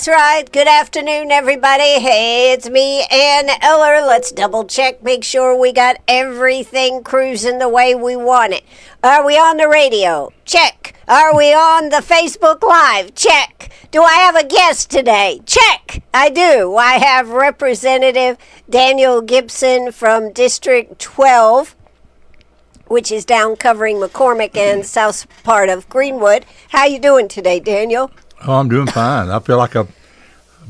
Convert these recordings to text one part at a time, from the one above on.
That's right. Good afternoon, everybody. Hey, it's me, Ann Eller. Let's double check, make sure we got everything cruising the way we want it. Are we on the radio? Check. Are we on the Facebook Live? Check. Do I have a guest today? Check. I do. I have Representative Daniel Gibson from District 12, which is down covering McCormick and south part of Greenwood. How you doing today, Daniel? Oh, I'm doing fine. I feel like I've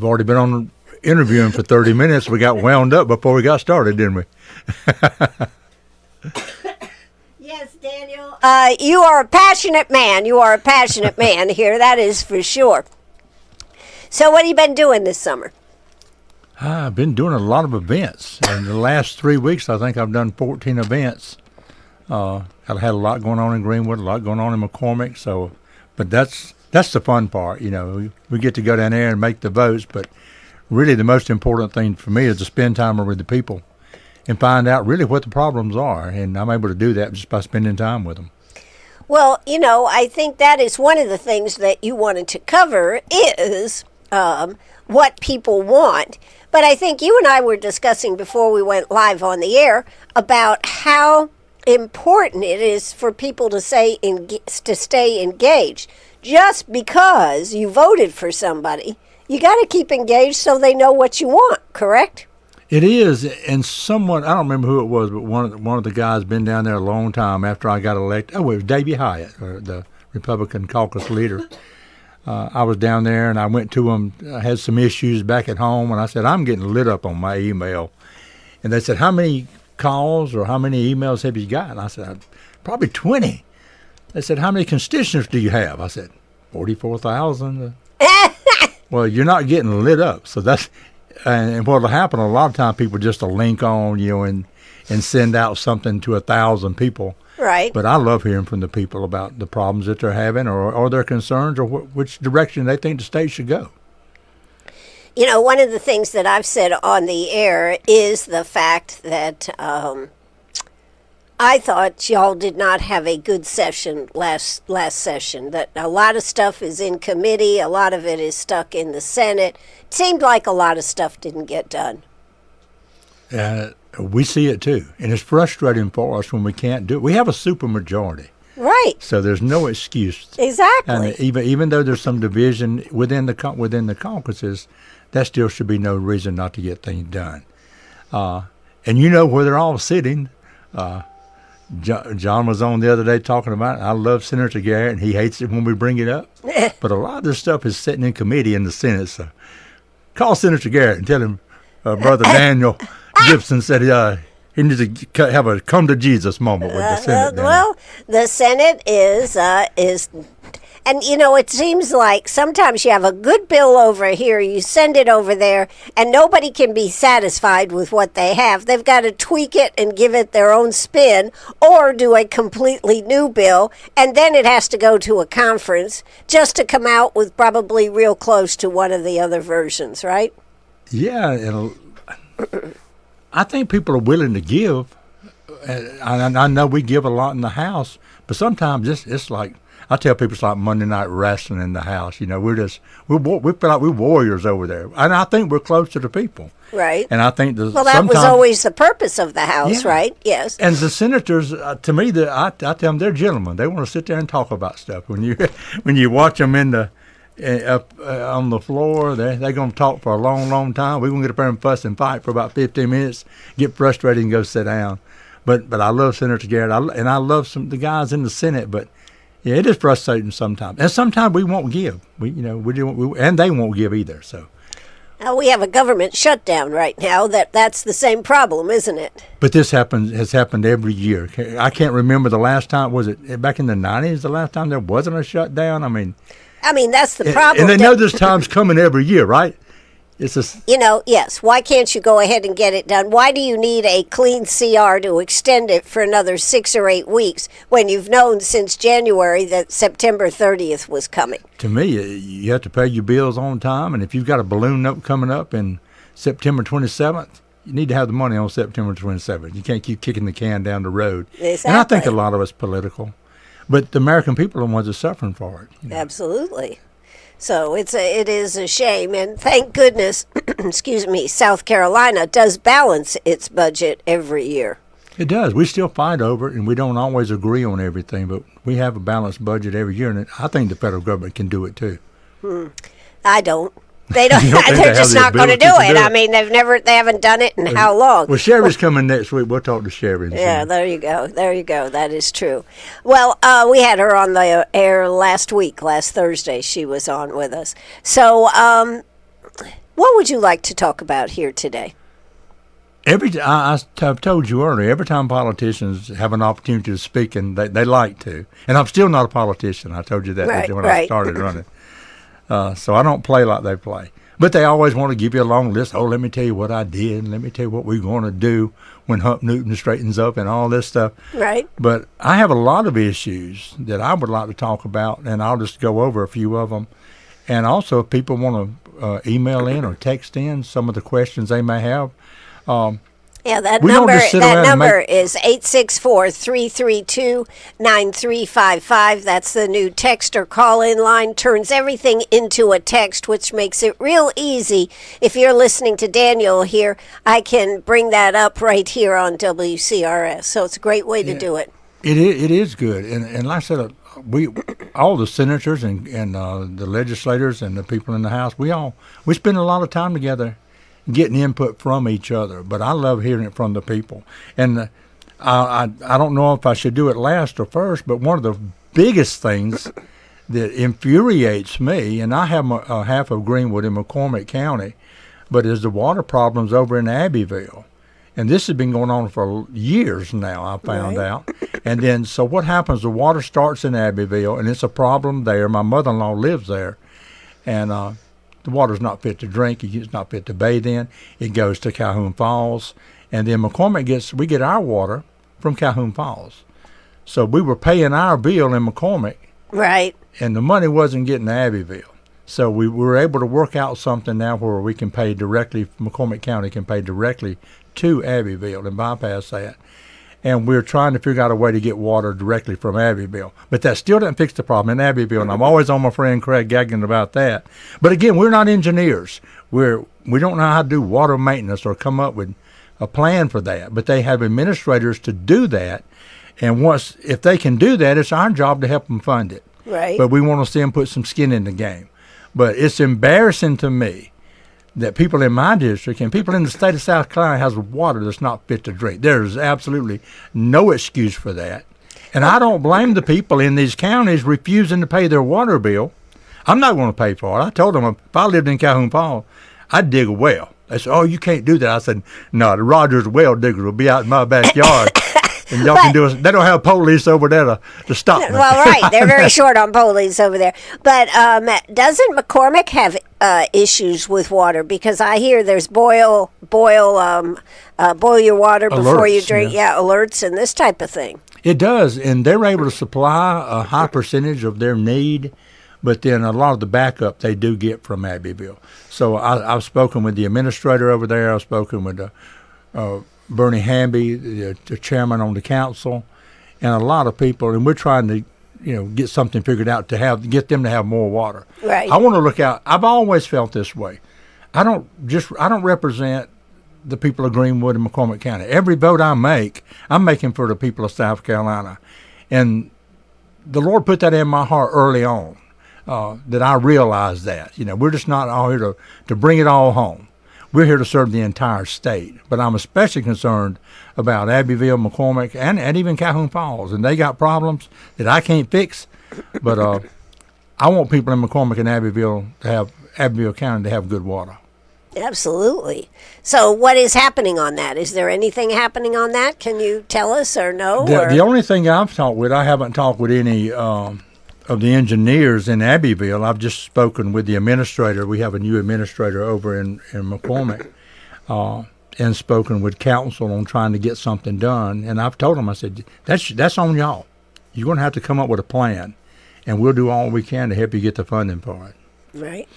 already been on interviewing for 30 minutes. We got wound up before we got started, didn't we? Yes, Daniel. You are a passionate man. You are a passionate man here, that is for sure. So what have you been doing this summer? I've been doing a lot of events. In the last 3 weeks, I think I've done 14 events. I've had a lot going on in Greenwood, a lot going on in McCormick. So, but that's the fun part. You know, we get to go down there and make the votes. But really, the most important thing for me is to spend time with the people and find out really what the problems are. And I'm able to do that just by spending time with them. Well, you know, I think that is one of the things that you wanted to cover is what people want. But I think you and I were discussing before we went live on the air about how important it is for people to stay engaged. Just because you voted for somebody, you got to keep engaged so they know what you want, correct? It is, and someone, I don't remember who it was, but one of the guys been down there a long time after I got elected. Oh, it was Davey Hyatt, the Republican caucus leader. I was down there, and I went to him. I had some issues back at home, and I said, I'm getting lit up on my email. And they said, how many calls or how many emails have you got? And I said, probably 20. They said, how many constituents do you have? I said, 44,000. Well, you're not getting lit up. So that's, and what will happen, a lot of times people just will link on, you know, and send out something to 1,000 people. Right. But I love hearing from the people about the problems that they're having or their concerns or which direction they think the state should go. You know, one of the things that I've said on the air is the fact that I thought y'all did not have a good session last session, that a lot of stuff is in committee, a lot of it is stuck in the Senate. It seemed like a lot of stuff didn't get done. We see it too, and it's frustrating for us when we can't do it. We have a supermajority. Right. So there's no excuse. Exactly. And even though there's some division within the caucuses, that still should be no reason not to get things done. And you know where they're all sitting. John was on the other day talking about it. I love Senator Garrett, and he hates it when we bring it up. But a lot of this stuff is sitting in committee in the Senate. So call Senator Garrett and tell him Brother Daniel Gibson said he needs to have a come to Jesus moment with the Senate. Well, the Senate is, and you know, it seems like sometimes you have a good bill over here, you send it over there, and nobody can be satisfied with what they have. They've got to tweak it and give it their own spin, or do a completely new bill, and then it has to go to a conference just to come out with probably real close to one of the other versions, right? Yeah, and I think people are willing to give. I know we give a lot in the House, but sometimes it's like, I tell people it's like Monday Night Wrestling in the House. You know, we feel like we're warriors over there, and I think we're close to the people. Right. And I think that was always the purpose of the House, yeah. Right? Yes. And the senators, to me, I tell them they're gentlemen. They want to sit there and talk about stuff. When you watch them up on the floor, they're going to talk for a long, long time. We're going to get up there and fuss and fight for about 15 minutes, get frustrated, and go sit down. But I love Senator Garrett, and I love the guys in the Senate. But yeah, it is frustrating sometimes, and sometimes we won't give. And they won't give either. So. We have a government shutdown right now. That's the same problem, isn't it? But this has happened every year. I can't remember the last time. Was it back in the 90s? The last time there wasn't a shutdown. I mean, that's the problem. And they know this time's coming every year, right? It's just, yes. Why can't you go ahead and get it done? Why do you need a clean CR to extend it for another 6 or 8 weeks when you've known since January that September 30th was coming? To me, you have to pay your bills on time, and if you've got a balloon note coming up in September 27th, you need to have the money on September 27th. You can't keep kicking the can down the road. Exactly. And I think a lot of it's political, but the American people are the ones that are suffering for it. Absolutely. So it is a shame, and thank goodness, excuse me, South Carolina does balance its budget every year. It does. We still fight over it, and we don't always agree on everything, but we have a balanced budget every year, and I think the federal government can do it too. I don't. They don't. You don't think They're they just have the not going to ability do to it. do I mean, they haven't done it in how long? Well, Sherry's coming next week. We'll talk to Sherry. Yeah, there you go. There you go. That is true. Well, we had her on the air last Thursday. She was on with us. So, what would you like to talk about here today? I've told you earlier, every time politicians have an opportunity to speak, and they like to, and I'm still not a politician. I told you that when I started running. So I don't play like they play. But they always want to give you a long list. Oh, let me tell you what I did, and let me tell you what we're going to do when Hump Newton straightens up and all this stuff. Right. But I have a lot of issues that I would like to talk about, and I'll just go over a few of them. And also, if people want to email in or text in some of the questions they may have. That we number is 864-332-9355. That's the new text or call-in line. Turns everything into a text, which makes it real easy. If you're listening to Daniel here, I can bring that up right here on WCRS. So it's a great way to do it. It is good. And like I said, all the senators and the legislators and the people in the House, we spend a lot of time together getting input from each other, but I love hearing it from the people. And I don't know if I should do it last or first, but one of the biggest things that infuriates me, and I have half of Greenwood in McCormick County, but is the water problems over in Abbeville. And this has been going on for years now, I found out. And then, so what happens, the water starts in Abbeville, and it's a problem there. My mother-in-law lives there, and the water's not fit to drink. It's not fit to bathe in. It goes to Calhoun Falls. And then McCormick we get our water from Calhoun Falls. So we were paying our bill in McCormick. Right. And the money wasn't getting to Abbeville. So we were able to work out something now where we can pay directly, McCormick County can pay directly to Abbeville and bypass that. And we're trying to figure out a way to get water directly from Abbeville. But that still doesn't fix the problem in Abbeville, and I'm always on my friend Craig Gagnon about that. But again, we're not engineers. We don't know how to do water maintenance or come up with a plan for that. But they have administrators to do that, and if they can do that, it's our job to help them fund it. Right. But we want to see them put some skin in the game. But it's embarrassing to me that people in my district and people in the state of South Carolina has water that's not fit to drink. There's absolutely no excuse for that. And I don't blame the people in these counties refusing to pay their water bill. I'm not going to pay for it. I told them if I lived in Calhoun Falls, I'd dig a well. They said, oh, you can't do that. I said, no, the Rogers well digger will be out in my backyard. And y'all can do it. They don't have police over there to stop me. Well, right. They're very short on police over there. But doesn't McCormick have issues with water? Because I hear there's boil your water before you drink. Yeah, alerts and this type of thing. It does. And they're able to supply a high percentage of their need. But then a lot of the backup they do get from Abbeville. So I've spoken with the administrator over there. I've spoken with Bernie Hamby, the chairman on the council, and a lot of people, and we're trying to, get something figured out to get them to have more water. Right. I want to look out. I've always felt this way. I don't represent the people of Greenwood and McCormick County. Every vote I make, I'm making for the people of South Carolina, and the Lord put that in my heart early on, that I realized that. We're just not all here to bring it all home. We're here to serve the entire state, but I'm especially concerned about Abbeville, McCormick, and even Calhoun Falls, and they got problems that I can't fix. But I want people in McCormick and Abbeville County to have good water. Absolutely. So, what is happening on that? Is there anything happening on that? Can you tell us or no? The only thing I've talked with, I haven't talked with any of the engineers in Abbeville. I've just spoken with the administrator. We have a new administrator over in McCormick, and spoken with council on trying to get something done. And I've told them, I said, that's on y'all. You're going to have to come up with a plan, and we'll do all we can to help you get the funding for it. Right.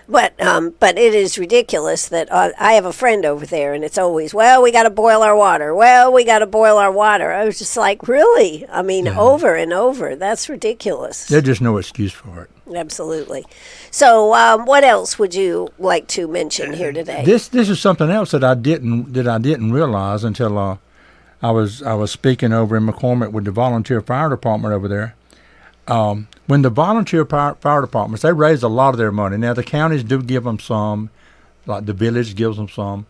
But it is ridiculous that I have a friend over there, and it's always, well, we got to boil our water. Well, we got to boil our water. I was just like, really? I mean, over and over. That's ridiculous. There's just no excuse for it. Absolutely. So, what else would you like to mention here today? This is something else that I didn't realize until I was speaking over in McCormick with the volunteer fire department over there. When the volunteer fire departments, they raise a lot of their money. Now the counties do give them some, like the village gives them some,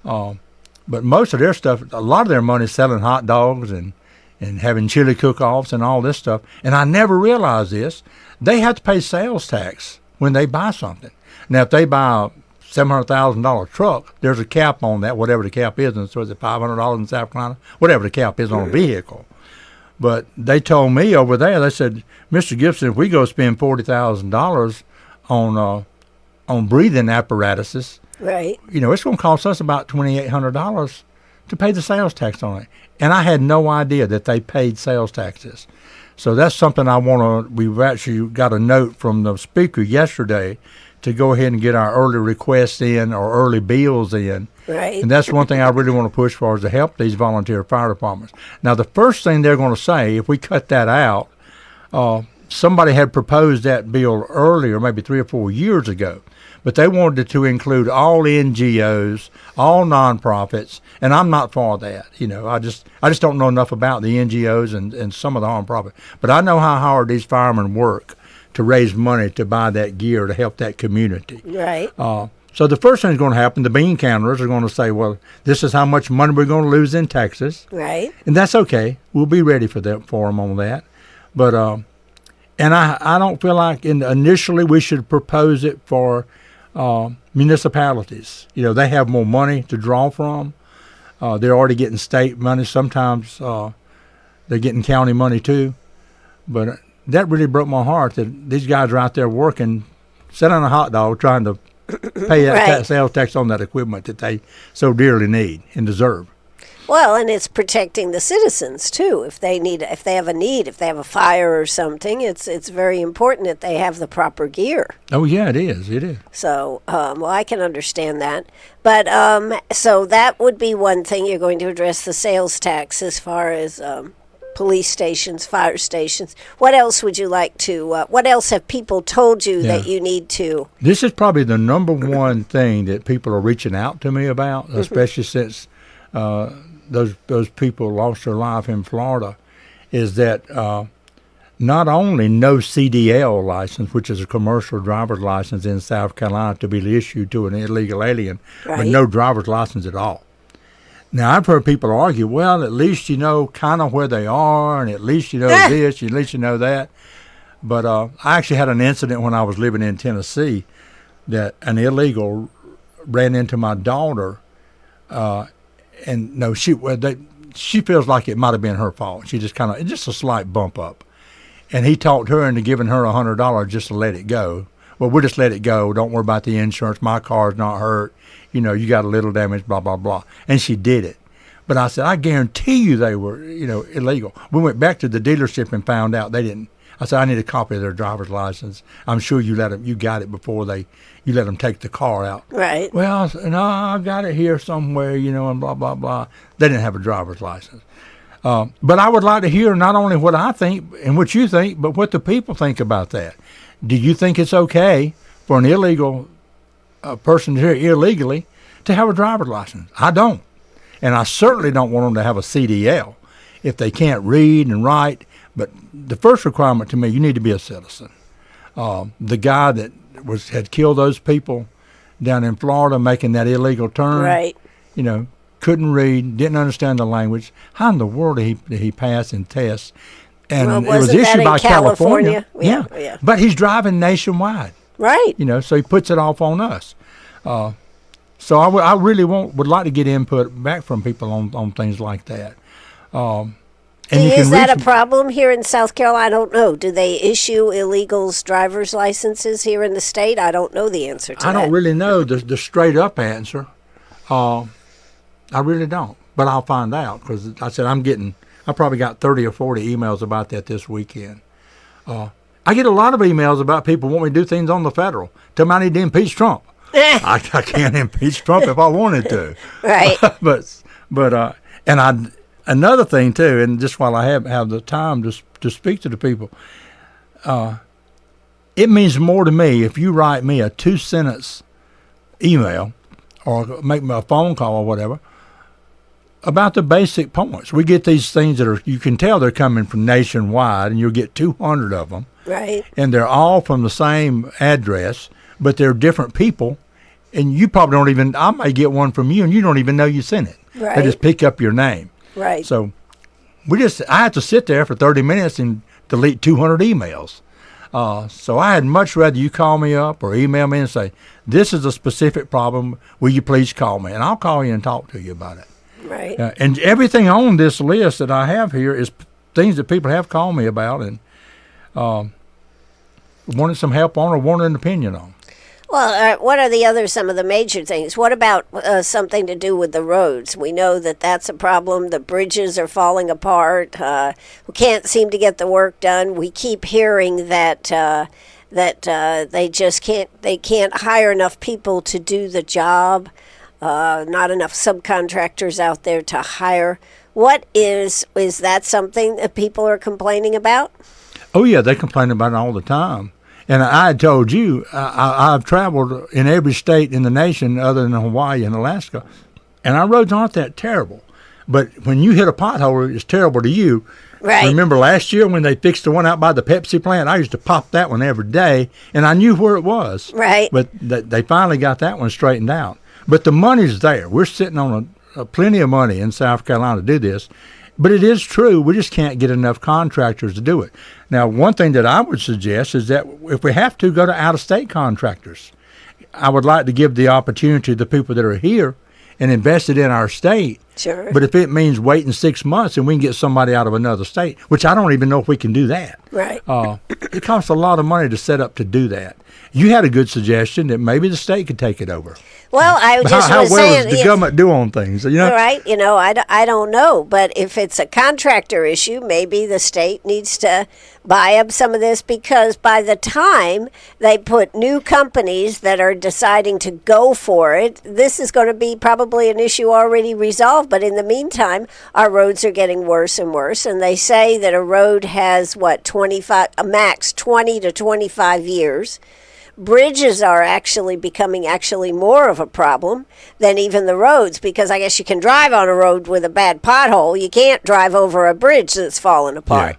but most of their stuff, a lot of their money is selling hot dogs and having chili cook-offs and all this stuff. And I never realized this. They have to pay sales tax when they buy something. Now, if they buy a $700,000 truck, there's a cap on that, whatever the cap is. And so is it $500 in South Carolina? Whatever the cap is on a vehicle. But they told me over there, they said, Mr. Gibson, if we go spend $40,000 on breathing apparatuses, right, it's going to cost us about $2,800 to pay the sales tax on it. And I had no idea that they paid sales taxes. So that's something we've actually got a note from the speaker yesterday to go ahead and get our early requests in or early bills in. Right. And that's one thing I really want to push for is to help these volunteer fire departments. Now, the first thing they're going to say, if we cut that out, somebody had proposed that bill earlier, maybe 3 or 4 years ago. But they wanted to include all NGOs, all nonprofits, and I'm not for that. I just don't know enough about the NGOs and some of the nonprofits. But I know how hard these firemen work to raise money to buy that gear to help that community. Right. So the first thing that's going to happen, the bean counters are going to say, well, this is how much money we're going to lose in taxes. Right. And that's okay. We'll be ready for them on that. But and I don't feel like initially we should propose it for municipalities. They have more money to draw from. They're already getting state money. Sometimes they're getting county money too. But that really broke my heart that these guys are out there working, selling a hot dog, trying to pay that sales tax on that equipment that they so dearly need and deserve. Well, and it's protecting the citizens too. If they have a need, if they have a fire or something, it's very important that they have the proper gear. Oh yeah, it is. It is. So, well, I can understand that. But so that would be one thing. You're going to address the sales tax as far as police stations, fire stations. What else would you like to? What else have people told you that you need to? This is probably the number one thing that people are reaching out to me about, especially since those people lost their life in Florida, is that not only no CDL license, which is a commercial driver's license in South Carolina to be issued to an illegal alien, but no driver's license at all. Now, I've heard people argue, well, at least you know kind of where they are, and at least you know this, at least you know that. But I actually had an incident when I was living in Tennessee that an illegal ran into my daughter, and no, she feels like it might have been her fault. She just just a slight bump up. And he talked her into giving her $100 just to let it go. Well, we'll just let it go. Don't worry about the insurance. My car's not hurt. You got a little damage, blah, blah, blah. And she did it. But I said, I guarantee you they were, illegal. We went back to the dealership and found out they didn't. I said, I need a copy of their driver's license. I'm sure you got it before you let them take the car out. Right. Well, no, I got it here somewhere, and blah, blah, blah. They didn't have a driver's license. But I would like to hear not only what I think and what you think, but what the people think about that. Do you think it's okay for an illegal person here illegally to have a driver's license? I don't. And I certainly don't want them to have a CDL if they can't read and write. But the first requirement to me, you need to be a citizen. The guy that had killed those people down in Florida making that illegal turn, right? Couldn't read, didn't understand the language. How in the world did he pass in tests? And it was issued by California. Yeah. But he's driving nationwide. Right. So he puts it off on us. So I really would like to get input back from people on things like that. Is that a problem here in South Carolina? I don't know. Do they issue illegals driver's licenses here in the state? I don't know the answer to that. I don't really know the straight up answer. I really don't. But I'll find out because I said I probably got 30 or 40 emails about that this weekend. I get a lot of emails about people wanting me to do things on the federal. Tell me I need to impeach Trump. I can't impeach Trump if I wanted to. Right. but another thing too, and just while I have the time to speak to the people, it means more to me if you write me a 2-sentence email or make me a phone call or whatever about the basic points. We get these things that are, you can tell they're coming from nationwide, and you'll get 200 of them. Right. And they're all from the same address, but they're different people. And you probably don't even, I may get one from you and you don't even know you sent it. Right. They just pick up your name. Right. So I had to sit there for 30 minutes and delete 200 emails. So I had much rather you call me up or email me and say, this is a specific problem. Will you please call me? And I'll call you and talk to you about it. Right. And everything on this list that I have here is things that people have called me about and wanted some help on or wanted an opinion on. Well, what are some of the major things? What about something to do with the roads? We know that that's a problem. The bridges are falling apart. We can't seem to get the work done. We keep hearing that they just can't hire enough people to do the job. Not enough subcontractors out there to hire. What is that something that people are complaining about? Oh yeah, they complain about it all the time. And I had told you, I've traveled in every state in the nation other than Hawaii and Alaska, and our roads aren't that terrible. But when you hit a pothole, it's terrible to you. Right. Remember last year when they fixed the one out by the Pepsi plant? I used to pop that one every day, and I knew where it was. Right. But they finally got that one straightened out. But the money's there. We're sitting on plenty of money in South Carolina to do this. But it is true, we just can't get enough contractors to do it. Now, one thing that I would suggest is that if we have to, go to out-of-state contractors. I would like to give the opportunity to the people that are here and invest it in our state. Sure. But if it means waiting 6 months and we can get somebody out of another state, which I don't even know if we can do that. Right. It costs a lot of money to set up to do that. You had a good suggestion that maybe the state could take it over. Well, I just how was well saying, does the government do on things? You know? Right. I don't know. But if it's a contractor issue, maybe the state needs to buy up some of this, because by the time they put new companies that are deciding to go for it, this is going to be probably an issue already resolved. But in the meantime, our roads are getting worse and worse. And they say that a road has, a max 20 to 25 years. Bridges are actually becoming more of a problem than even the roads, because I guess you can drive on a road with a bad pothole. You can't drive over a bridge that's fallen apart.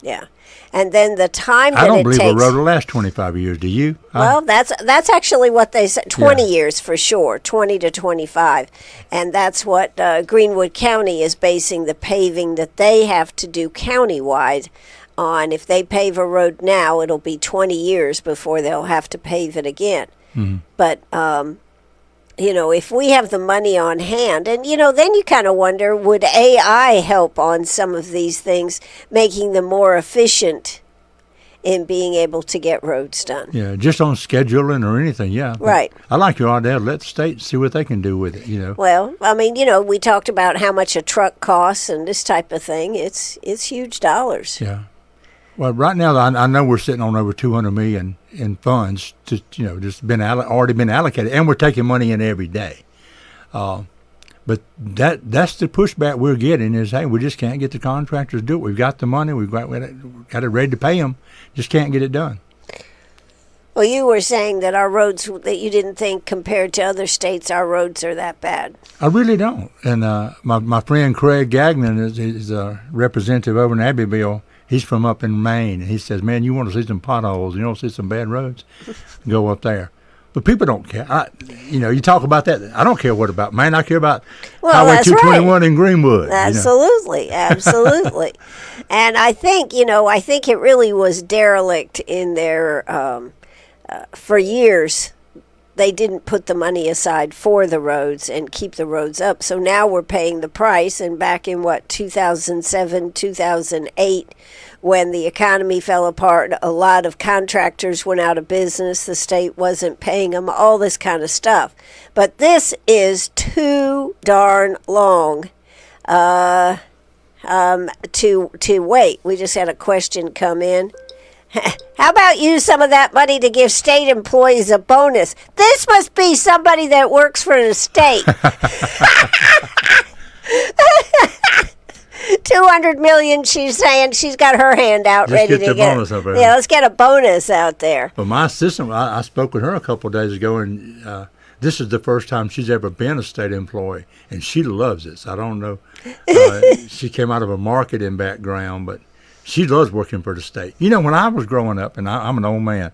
Yeah. And then the time that it takes. I don't believe a road will last 25 years. Do you? Well, that's actually what they said. 20 years for sure, 20 to 25. And that's what Greenwood County is basing the paving that they have to do countywide on. If they pave a road now, it'll be 20 years before they'll have to pave it again. Mm-hmm. But, if we have the money on hand, and, then you kind of wonder, would AI help on some of these things, making them more efficient in being able to get roads done? Yeah, just on scheduling or anything, yeah. Right. I like your idea. Let the state see what they can do with it, Well, we talked about how much a truck costs and this type of thing. It's huge dollars. Yeah. Well, right now, I know we're sitting on over $200 million in funds, just already been allocated, and we're taking money in every day. But that's the pushback we're getting is, hey, we just can't get the contractors to do it. We've got the money, we've got it ready to pay them, just can't get it done. Well, you were saying that our roads, that you didn't think compared to other states, our roads are that bad. I really don't. And my friend Craig Gagnon is a representative over in Abbeville. He's from up in Maine, and he says, man, you want to see some potholes, you want to see some bad roads, go up there. But people don't care. You talk about that. I don't care what about Maine. I care about Highway 221 in Greenwood. Absolutely, absolutely. And I think it really was derelict in their, for years, they didn't put the money aside for the roads and keep the roads up. So now we're paying the price. And back in 2007, 2008, when the economy fell apart, a lot of contractors went out of business. The state wasn't paying them, all this kind of stuff. But this is too darn long to wait. We just had a question come in. How about use some of that money to give state employees a bonus? This must be somebody that works for the state. 200 million. She's saying she's got her hand out Just ready get to the bonus over there. Yeah, let's get a bonus out there. But my assistant, I spoke with her a couple of days ago, and this is the first time she's ever been a state employee, and she loves it. So I don't know. She came out of a marketing background, but she loves working for the state. You know, when I was growing up, and I'm an old man,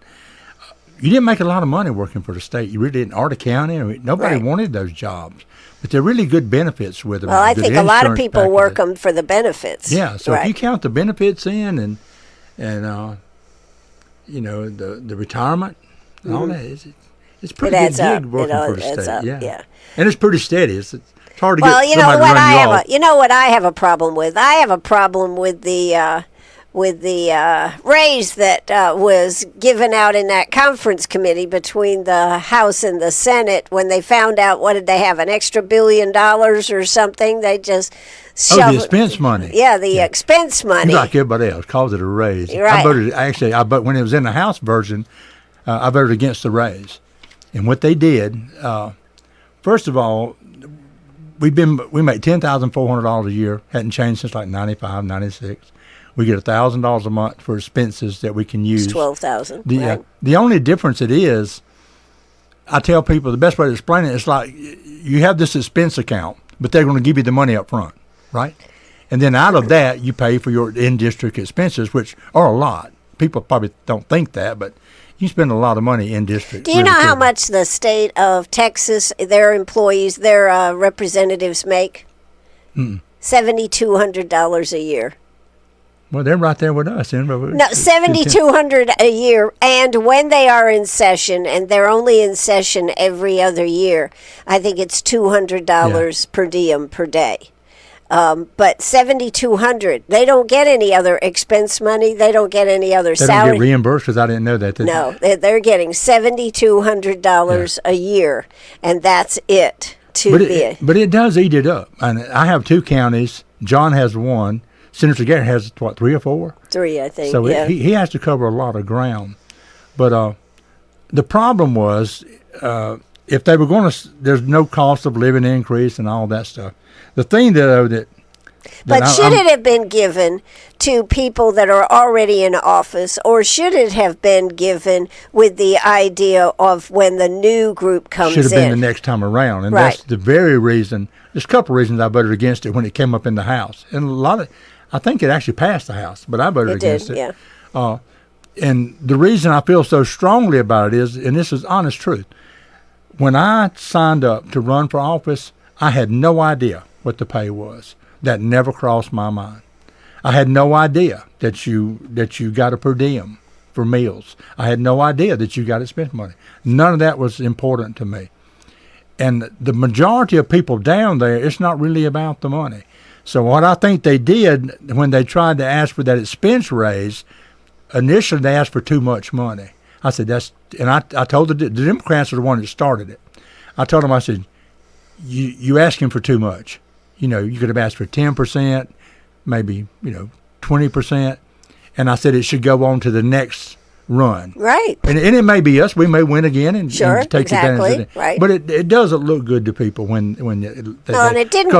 you didn't make a lot of money working for the state. You really didn't. Arta County, nobody wanted those jobs. But they're really good benefits with them. Well, I think a lot of people work them for the benefits. Yeah, so if you count the benefits in and you know, the retirement and all that, it's pretty good gig working for the state. Yeah. And it's pretty steady. It's hard to get somebody to run you off. You know what I have a problem with? I have a problem with the raise that was given out in that conference committee between the House and the Senate when they found out, what did they have, an extra $1 billion or something? They just the expense money. Yeah, the expense money. Like everybody else, calls it a raise. Right. I voted when it was in the House version, I voted against the raise. And what they did, first of all, we make $10,400 a year. Hadn't changed since like 95, 96. We get $1,000 a month for expenses that we can use. It's $12,000. Right. The only difference it is, I tell people the best way to explain it is like you have this expense account, but they're going to give you the money up front, right? And then out of that, you pay for your in-district expenses, which are a lot. People probably don't think that, but you spend a lot of money in district. Do you know how much the state of Texas, their employees, their representatives make? $7,200 a year. Well, they're right there with us. No, $7,200 a year, and when they are in session, and they're only in session every other year, I think it's $200 per diem per day. But $7,200, they don't get any other expense money. They don't get any other salary. They don't get reimbursed, because I didn't know that. No, they're getting $7,200 a year, and that's it. But it does eat it up. And I have 2 counties. John has 1. Senator Garrett has, 3 or 4? 3, I think, so he has to cover a lot of ground. But the problem was, if they were going to, there's no cost of living increase and all that stuff. The thing, though, But should it have been given to people that are already in office, or should it have been given with the idea of when the new group comes in? Should have been the next time around. And that's the very reason, there's a couple of reasons I voted against it when it came up in the House. And I think it actually passed the House, but I voted against it. Yeah. And the reason I feel so strongly about it is, and this is honest truth, when I signed up to run for office, I had no idea what the pay was. That never crossed my mind. I had no idea that you got a per diem for meals. I had no idea that you got expense money. None of that was important to me. And the majority of people down there, it's not really about the money. So what I think they did when they tried to ask for that expense raise, initially they asked for too much money. I said, I told the Democrats are the one that started it. I told them, I said, you asking for too much. You know, you could have asked for 10%, maybe, 20%. And I said it should go on to the next run. Right. And it may be us. We may win again and take advantage of it. Right. But it doesn't look good to people when they and it didn't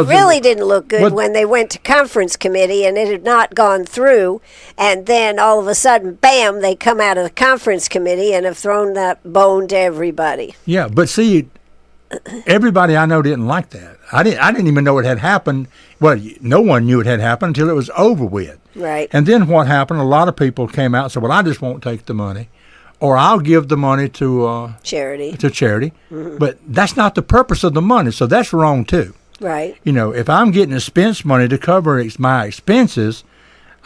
look good when they went to conference committee and it had not gone through. And then all of a sudden, bam, they come out of the conference committee and have thrown that bone to everybody. Yeah, but see, everybody I know didn't like that. I didn't even know it had happened. Well, no one knew it had happened until it was over with. Right. And then what happened, a lot of people came out and said, well, I just won't take the money, or I'll give the money to charity. Mm-hmm. But that's not the purpose of the money, so that's wrong too. Right. If I'm getting expense money to cover my expenses,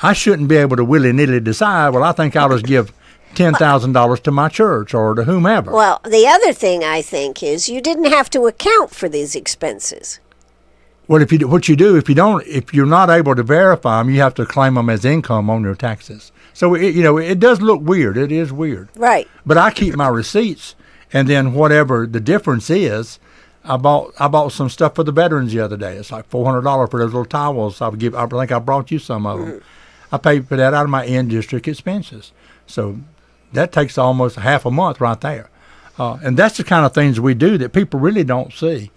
I shouldn't be able to willy-nilly decide, well, I think I'll just give $10,000 to my church or to whomever. Well, the other thing I think is you didn't have to account for these expenses. Well, if you're not able to verify them, you have to claim them as income on your taxes. So it does look weird. It is weird. Right. But I keep my receipts, and then whatever the difference is, I bought some stuff for the veterans the other day. It's like $400 for those little towels. I think I brought you some of them. Mm-hmm. I paid for that out of my in-district expenses. So that takes almost half a month right there. And that's the kind of things we do that people really don't see.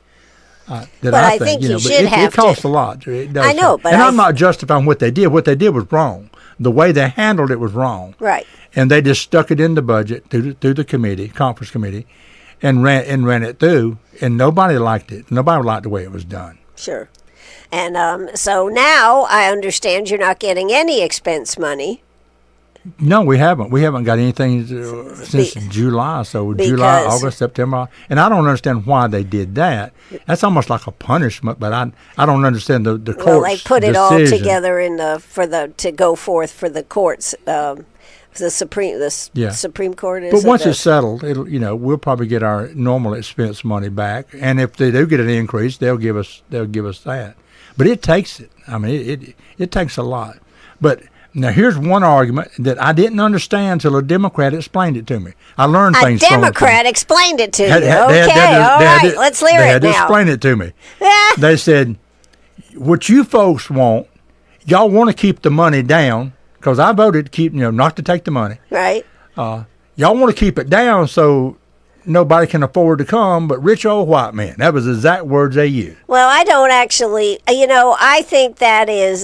That I think you but should have it costs to. a lot. It does I know, cost. but and I'm not justifying what they did. What they did was wrong. The way they handled it was wrong. Right. And they just stuck it in the budget through the committee, conference committee, and ran it through. And nobody liked it. Nobody liked the way it was done. Sure. And so now I understand you're not getting any expense money. No, we haven't. We haven't got anything since July. So July, August, September, and I don't understand why they did that. That's almost like a punishment. But I don't understand the court's Well, they put it all decision. together to go forth for the courts, the Supreme Court. But once it's settled, we'll probably get our normal expense money back. And if they do get an increase, they'll give us that. But it takes it. I mean, it takes a lot. But now, here's one argument that I didn't understand until a Democrat explained it to me. I learned things from A Democrat explained it to you. Okay, all right, let's hear it now. They had to explain it to me. They said, what you folks want, y'all want to keep the money down, because I voted to keep, not to take the money. Right. Y'all want to keep it down so nobody can afford to come but rich old white men. That was the exact words they used. Well, I don't actually, I think that is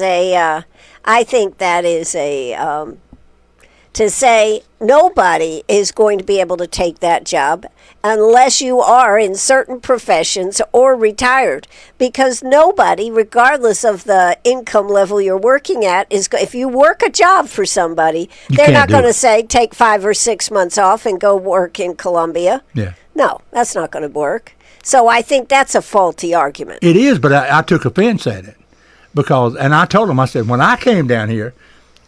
to say nobody is going to be able to take that job unless you are in certain professions or retired, because nobody, regardless of the income level you're working at, if you work a job for somebody, they're not going to say take 5 or 6 months off and go work in Colombia. Yeah. No, that's not going to work. So I think that's a faulty argument. It is, but I took offense at it. And I told him, I said, when I came down here,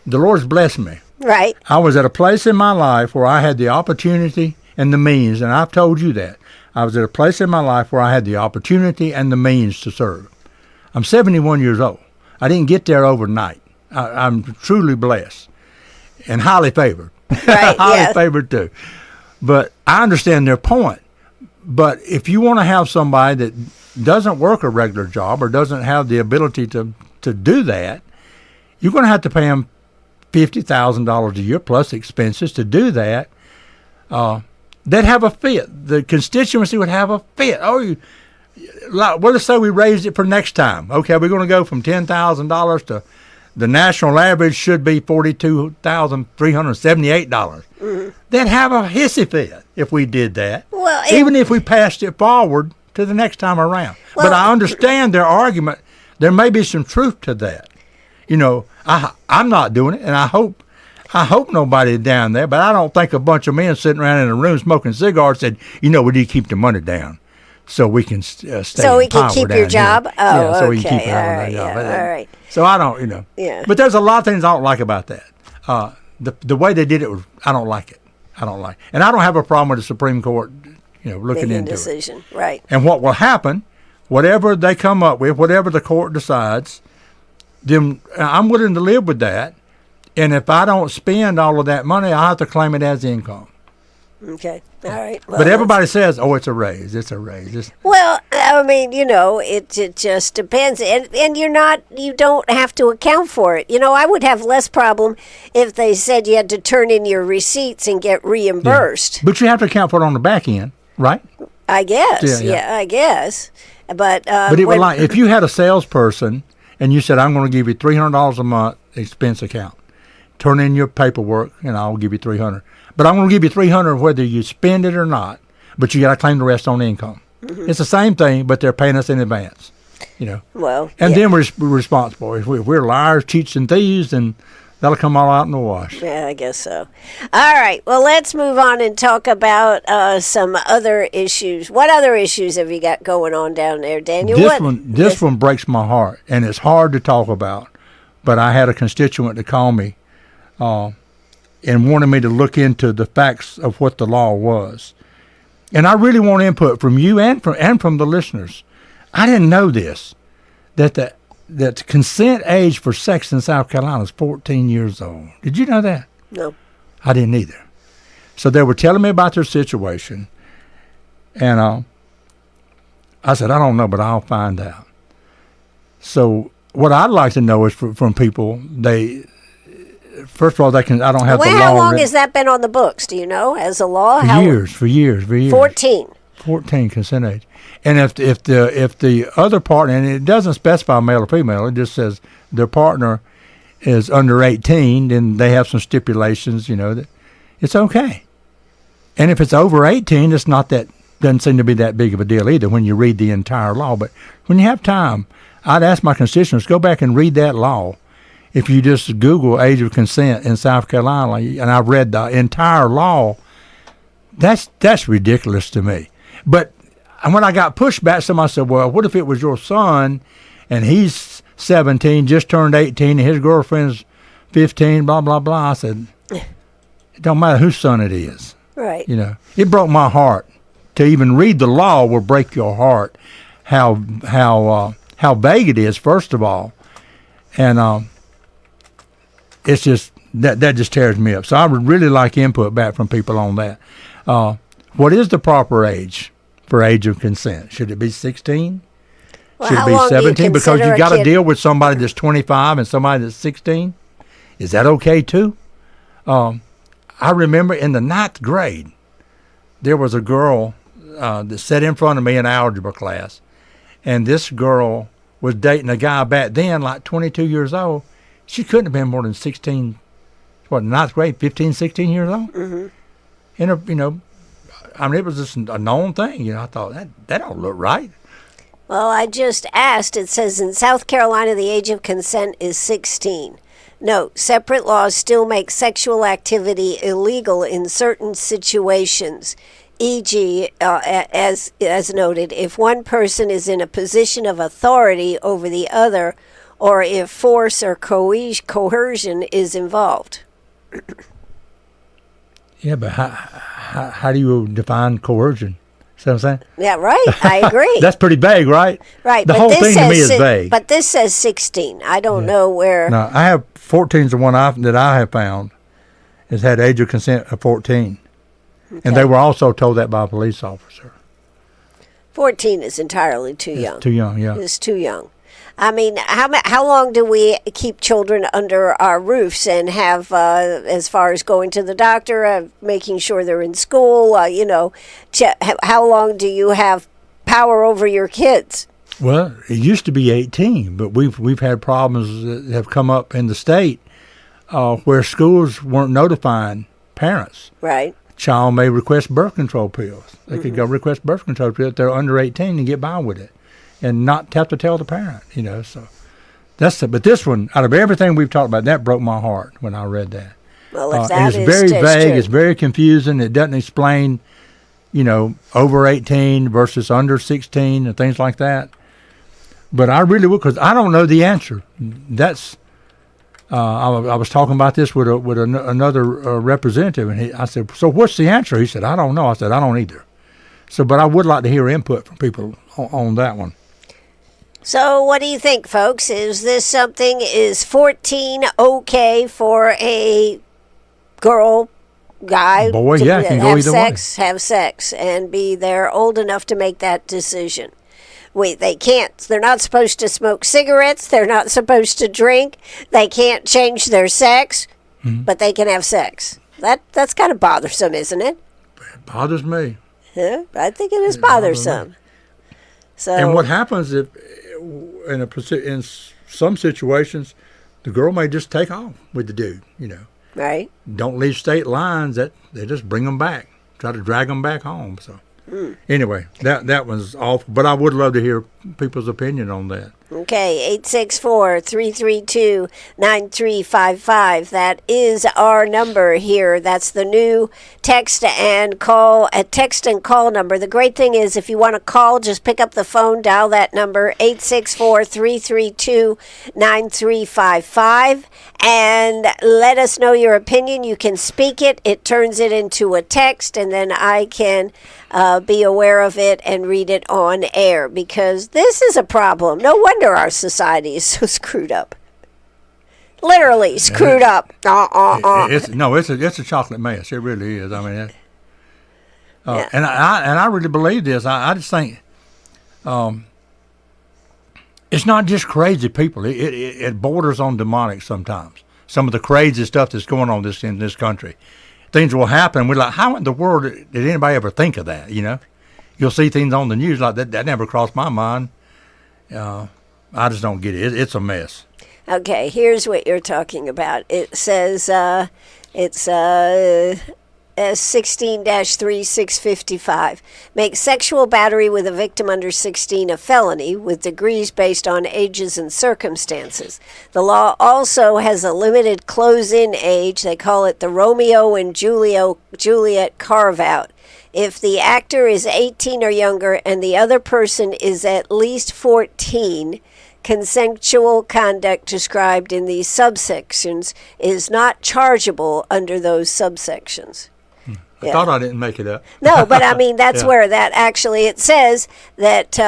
the Lord's blessed me. Right. I was at a place in my life where I had the opportunity and the means, and I've told you that. I was at a place in my life where I had the opportunity and the means to serve. I'm 71 years old. I didn't get there overnight. I'm truly blessed and highly favored. Right, highly favored too. But I understand their point. But if you want to have somebody that doesn't work a regular job or doesn't have the ability to do that, you're going to have to pay them $50,000 a year plus expenses to do that. They'd have a fit. The constituency would have a fit. Let's say we raised it for next time. Okay, we're going to go from $10,000 to the national average should be $42,378. Mm-hmm. They'd have a hissy fit if we did that. Well, even if we passed it forward to the next time around. Well, but I understand their argument. There may be some truth to that. I'm not doing it, and I hope nobody down there, but I don't think a bunch of men sitting around in a room smoking cigars said, we need to keep the money down so we can stay so we can keep your job? Here. Oh, yeah, so okay. we can keep all right, job. All right. So I don't, Yeah. But there's a lot of things I don't like about that. The way they did it, I don't like it. I don't like it. And I don't have a problem with the Supreme Court, looking Making into decision. it. Right. And what will happen, whatever they come up with, whatever the court decides, then I'm willing to live with that. And if I don't spend all of that money, I have to claim it as income. Okay. All right. Well, but everybody says, it's a raise. It's a raise. Well, I mean, it just depends. And you don't have to account for it. I would have less problem if they said you had to turn in your receipts and get reimbursed. Yeah. But you have to account for it on the back end, right? I guess. Yeah, I guess. But it would if you had a salesperson and you said, I'm going to give you $300 a month expense account. Turn in your paperwork, and I'll give you $300. But I'm going to give you $300 whether you spend it or not. But you got to claim the rest on income. Mm-hmm. It's the same thing, but they're paying us in advance. Well, and then we're responsible. If we're liars, cheats, and thieves, then that'll come all out in the wash. Yeah, I guess so. All right. Well, let's move on and talk about some other issues. What other issues have you got going on down there, Daniel? This one breaks my heart, and it's hard to talk about. But I had a constituent to call me and wanted me to look into the facts of what the law was. And I really want input from you and from the listeners. I didn't know this, that the consent age for sex in South Carolina is 14 years old. Did you know that? No. I didn't either. So they were telling me about their situation, and I said, I don't know, but I'll find out. So what I'd like to know is from people, first of all, I don't have the law. How long has that been on the books? Do you know, as a law? For years. 14. 14 consent age. And if the other partner, and it doesn't specify male or female, it just says their partner is under 18, then they have some stipulations, that it's okay. And if it's over 18, it's not that, doesn't seem to be that big of a deal either when you read the entire law. But when you have time, I'd ask my constituents, go back and read that law. If you just Google age of consent in South Carolina, and I've read the entire law, that's ridiculous to me. But when I got pushback, somebody said, well, what if it was your son and he's 17, just turned 18, and his girlfriend's 15, blah, blah, blah. I said, it don't matter whose son it is. Right. It broke my heart. To even read the law will break your heart, how vague it is, first of all. And it's just, that just tears me up. So I would really like input back from people on that. What is the proper age for age of consent? Should it be 16? Well, should it be 17? Because you got to deal with somebody that's 25 and somebody that's 16. Is that okay too? I remember in the 9th grade, there was a girl that sat in front of me in algebra class, and this girl was dating a guy back then, like 22 years old. She couldn't have been more than 16, 9th grade, 15, 16 years old. Mm-hmm. And, it was just a known thing. I thought, that don't look right. Well, I just asked. It says in South Carolina, the age of consent is 16. Note, separate laws still make sexual activity illegal in certain situations. E.g., as noted, if one person is in a position of authority over the other, or if force or coercion is involved. Yeah, but how do you define coercion? See what I'm saying? Yeah, right. I agree. That's pretty vague, right? Right. The whole thing to me is vague. But this says 16. I don't know where. No, I have 14 is the one that I have found has had age of consent of 14. Okay. And they were also told that by a police officer. 14 is entirely too young. Too young, yeah. It's too young. I mean, how long do we keep children under our roofs and have, as far as going to the doctor, making sure they're in school, how long do you have power over your kids? Well, it used to be 18, but we've had problems that have come up in the state where schools weren't notifying parents. Right. Child may request birth control pills. They could go request birth control pills if they're under 18 and get by with it, and not have to tell the parent. So that's it. But this one, out of everything we've talked about, that broke my heart when I read that. Well, if that it's very vague. It's very confusing. It doesn't explain, over 18 versus under 16 and things like that. But I really would, because I don't know the answer. That's I was talking about this with another representative, and I said, so what's the answer? He said, I don't know. I said, I don't either. So, but I would like to hear input from people on that one. So what do you think, folks? Is 14 okay for a girl, guy, boy, to can go either way. Have sex, and they're old enough to make that decision? They can't. They're not supposed to smoke cigarettes. They're not supposed to drink. They can't change their sex, but they can have sex. That's kind of bothersome, isn't it? It bothers me. Yeah, I think it is bothersome. So, and what happens if, in some situations, the girl may just take off with the dude, Right. Don't leave state lines. That they just bring them back, try to drag them back home. So anyway, that was awful. But I would love to hear people's opinion on that. Okay, 864-332-9355. That is our number here. That's the new text and call number. The great thing is, if you want to call, just pick up the phone, dial that number, 864-332-9355, and let us know your opinion. You can speak it. It turns it into a text, and then I can be aware of it and read it on air, because this is a problem. No wonder our society is so screwed up. Literally screwed up. It's a chocolate mess. It really is. I mean, yeah. and I really believe this. I just think it's not just crazy people. It borders on demonic sometimes. Some of the crazy stuff that's going on in this country. Things will happen. We're like, how in the world did anybody ever think of that? you'll see things on the news like that. That never crossed my mind. I just don't get it. It's a mess. Okay, here's what you're talking about. It says it's S16-3655. Makes sexual battery with a victim under 16 a felony with degrees based on ages and circumstances. The law also has a limited close-in age. They call it the Romeo and Juliet carve-out. If the actor is 18 or younger and the other person is at least 14, consensual conduct described in these subsections is not chargeable under those subsections. I thought I didn't make it up. No, but I mean, that's where that actually, it says that,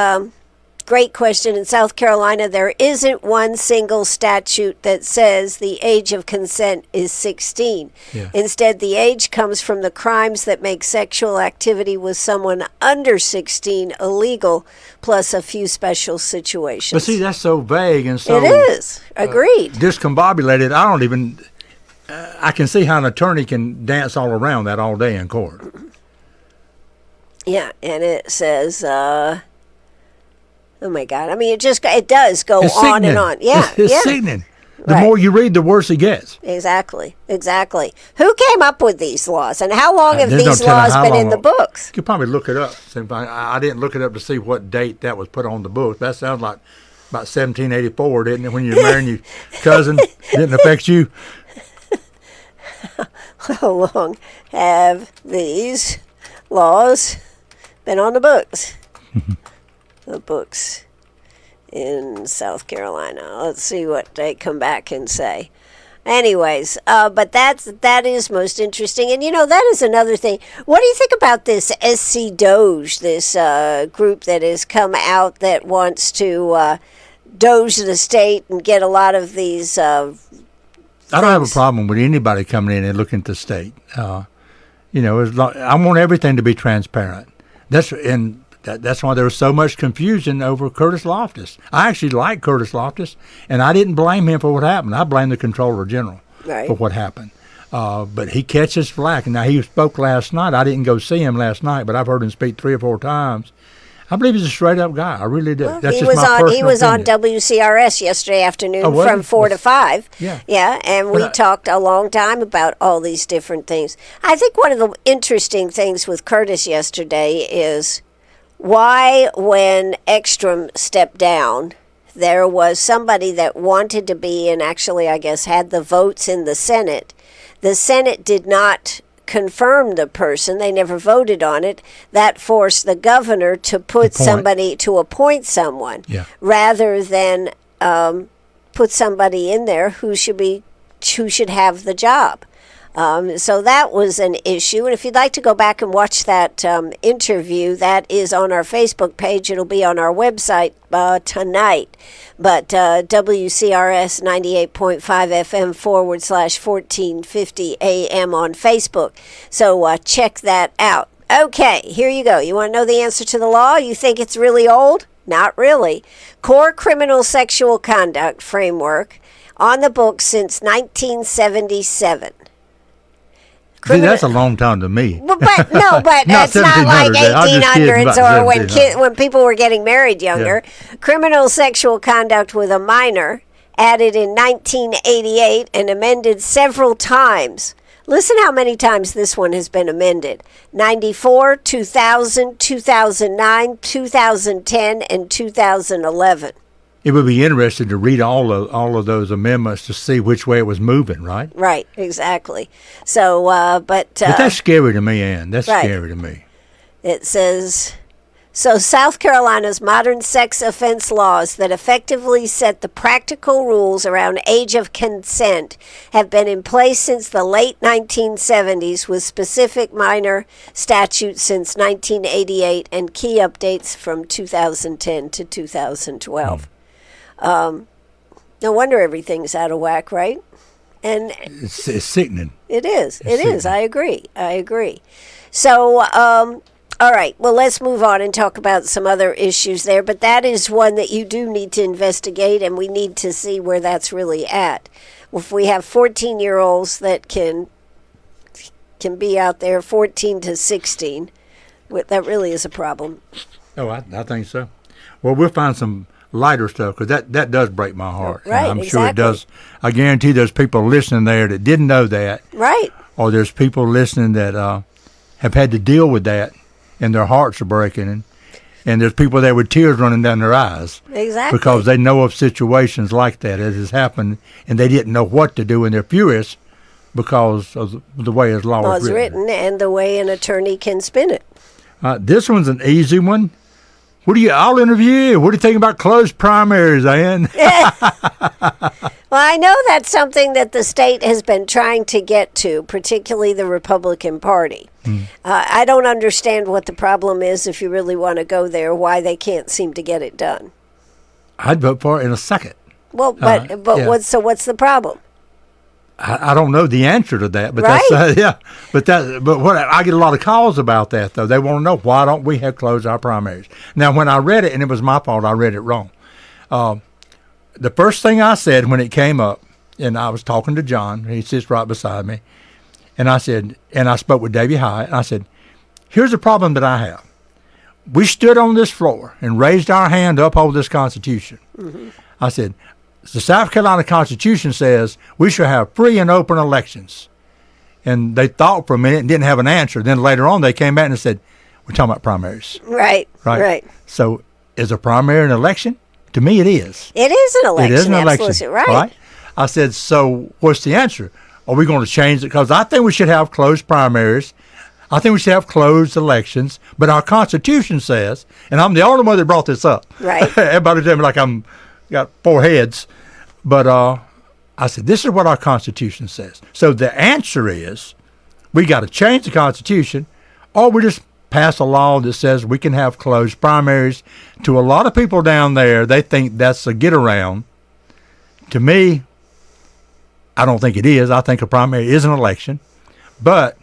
great question, in South Carolina, there isn't one single statute that says the age of consent is 16. Yeah. Instead, the age comes from the crimes that make sexual activity with someone under 16 illegal, plus a few special situations. But see, that's so vague and so... It is. Agreed. Discombobulated. I don't even... I can see how an attorney can dance all around that all day in court. Yeah, and it says... oh my God! I mean, it does go It's on sickening. and on. Yeah, it's sickening. The Right. more you read, the worse it gets. Exactly. Who came up with these laws, and how long have There's no these telling laws how been in long. the books? You could probably look it up. I didn't look it up to see what date that was put on the book. That sounds like about 1784, didn't it? When you're marrying your cousin, didn't affect you. How long have these laws been on the books? The books in South Carolina. Let's see what they come back and say. Anyways, but that is most interesting. And, that is another thing. What do you think about this SC Doge, this group that has come out that wants to doge the state and get a lot of these I don't have a problem with anybody coming in and looking at the state. I want everything to be transparent. That's why there was so much confusion over Curtis Loftus. I actually like Curtis Loftus, and I didn't blame him for what happened. I blame the Comptroller General for what happened. But he catches flack. And now, he spoke last night. I didn't go see him last night, but I've heard him speak 3 or 4 times. I believe he's a straight-up guy. I really do. Well, That's he just was my on. personal He was opinion. on WCRS yesterday afternoon was from he? 4 to 5. Yeah. And we talked a long time about all these different things. I think one of the interesting things with Curtis yesterday is why, when Ekstrom stepped down, there was somebody that wanted to be, and actually, I guess, had the votes in the Senate. The Senate did not confirm the person. They never voted on it. That forced the governor to appoint someone rather than put somebody in there who should have the job. So that was an issue. And if you'd like to go back and watch that interview, that is on our Facebook page. It'll be on our website tonight. But WCRS 98.5 FM /1450 AM on Facebook. So check that out. Okay, here you go. You want to know the answer to the law? You think it's really old? Not really. Core criminal sexual conduct framework on the books since 1977. See, that's a long time to me. But it's not like 1800s or when people were getting married younger. Yeah. Criminal sexual conduct with a minor, added in 1988 and amended several times. Listen how many times this one has been amended. 94, 2000, 2009, 2010, and 2011. It would be interesting to read all of those amendments to see which way it was moving, right? Right, exactly. So, but that's scary to me, Ann. That's scary to me. It says, so South Carolina's modern sex offense laws that effectively set the practical rules around age of consent have been in place since the late 1970s, with specific minor statutes since 1988 and key updates from 2010 to 2012. No wonder everything's out of whack, right? And it's sickening. It is. It is. I agree. So, all right. Well, let's move on and talk about some other issues there. But that is one that you do need to investigate, and we need to see where that's really at. If we have 14-year-olds that can be out there, 14 to 16, That really is a problem. Oh, I think so. Well, we'll find some lighter stuff because that does break my heart. Right, I'm exactly. sure it does. I guarantee there's people listening there that didn't know that. Right. Or there's people listening that have had to deal with that, and their hearts are breaking. And there's people there with tears running down their eyes. Exactly. Because they know of situations like that as has happened, and they didn't know what to do, and they're furious because of the way his law Well, is written. and the way an attorney can spin it. This one's an easy one. I'll interview you. What do you think about closed primaries, Ann? Well, I know that's something that the state has been trying to get to, particularly the Republican Party. I don't understand what the problem is if you really want to go there, why they can't seem to get it done. I'd vote for it in a second. Well, but yeah. what's the problem? I don't know the answer to that, but Right. I get a lot of calls about that though. They want to know why don't we have closed our primaries. Now, when I read it, and it was my fault, I read it wrong. The first thing I said when it came up, and I was talking to John, he sits right beside me, and I spoke with Davey Hyatt, and I said, here's the problem that I have. We stood on this floor and raised our hand to uphold this Constitution. Mm-hmm. I said, the South Carolina Constitution says we should have free and open elections. And they thought for a minute and didn't have an answer. Then later on they came back and said, we're talking about primaries. Right. So is a primary an election? To me it is. It is an election. It is an election. Absolutely right. I said, so what's the answer? Are we going to change it? Because I think we should have closed primaries. I think we should have closed elections. But our Constitution says, and I'm the only one that brought this up. Right. Everybody tell me like I'm got four heads. But I said, this is what our Constitution says. So the answer is we got to change the Constitution, or we just pass a law that says we can have closed primaries. To a lot of people down there, they think that's a get around. To me, I don't think it is. I think a primary is an election. But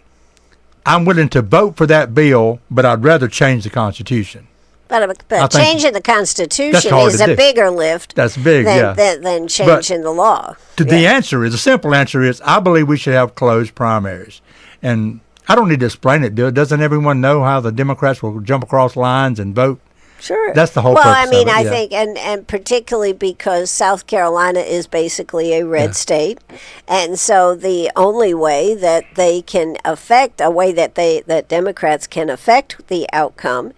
I'm willing to vote for that bill, but I'd rather change the Constitution. But changing the Constitution is a bigger lift. That's big, than changing the law. The simple answer is, I believe we should have closed primaries. And I don't need to explain it, doesn't everyone know how the Democrats will jump across lines and vote? Sure. That's the whole purpose of it. I think, and particularly because South Carolina is basically a red state, and so the only way that they can affect, that Democrats can affect the outcome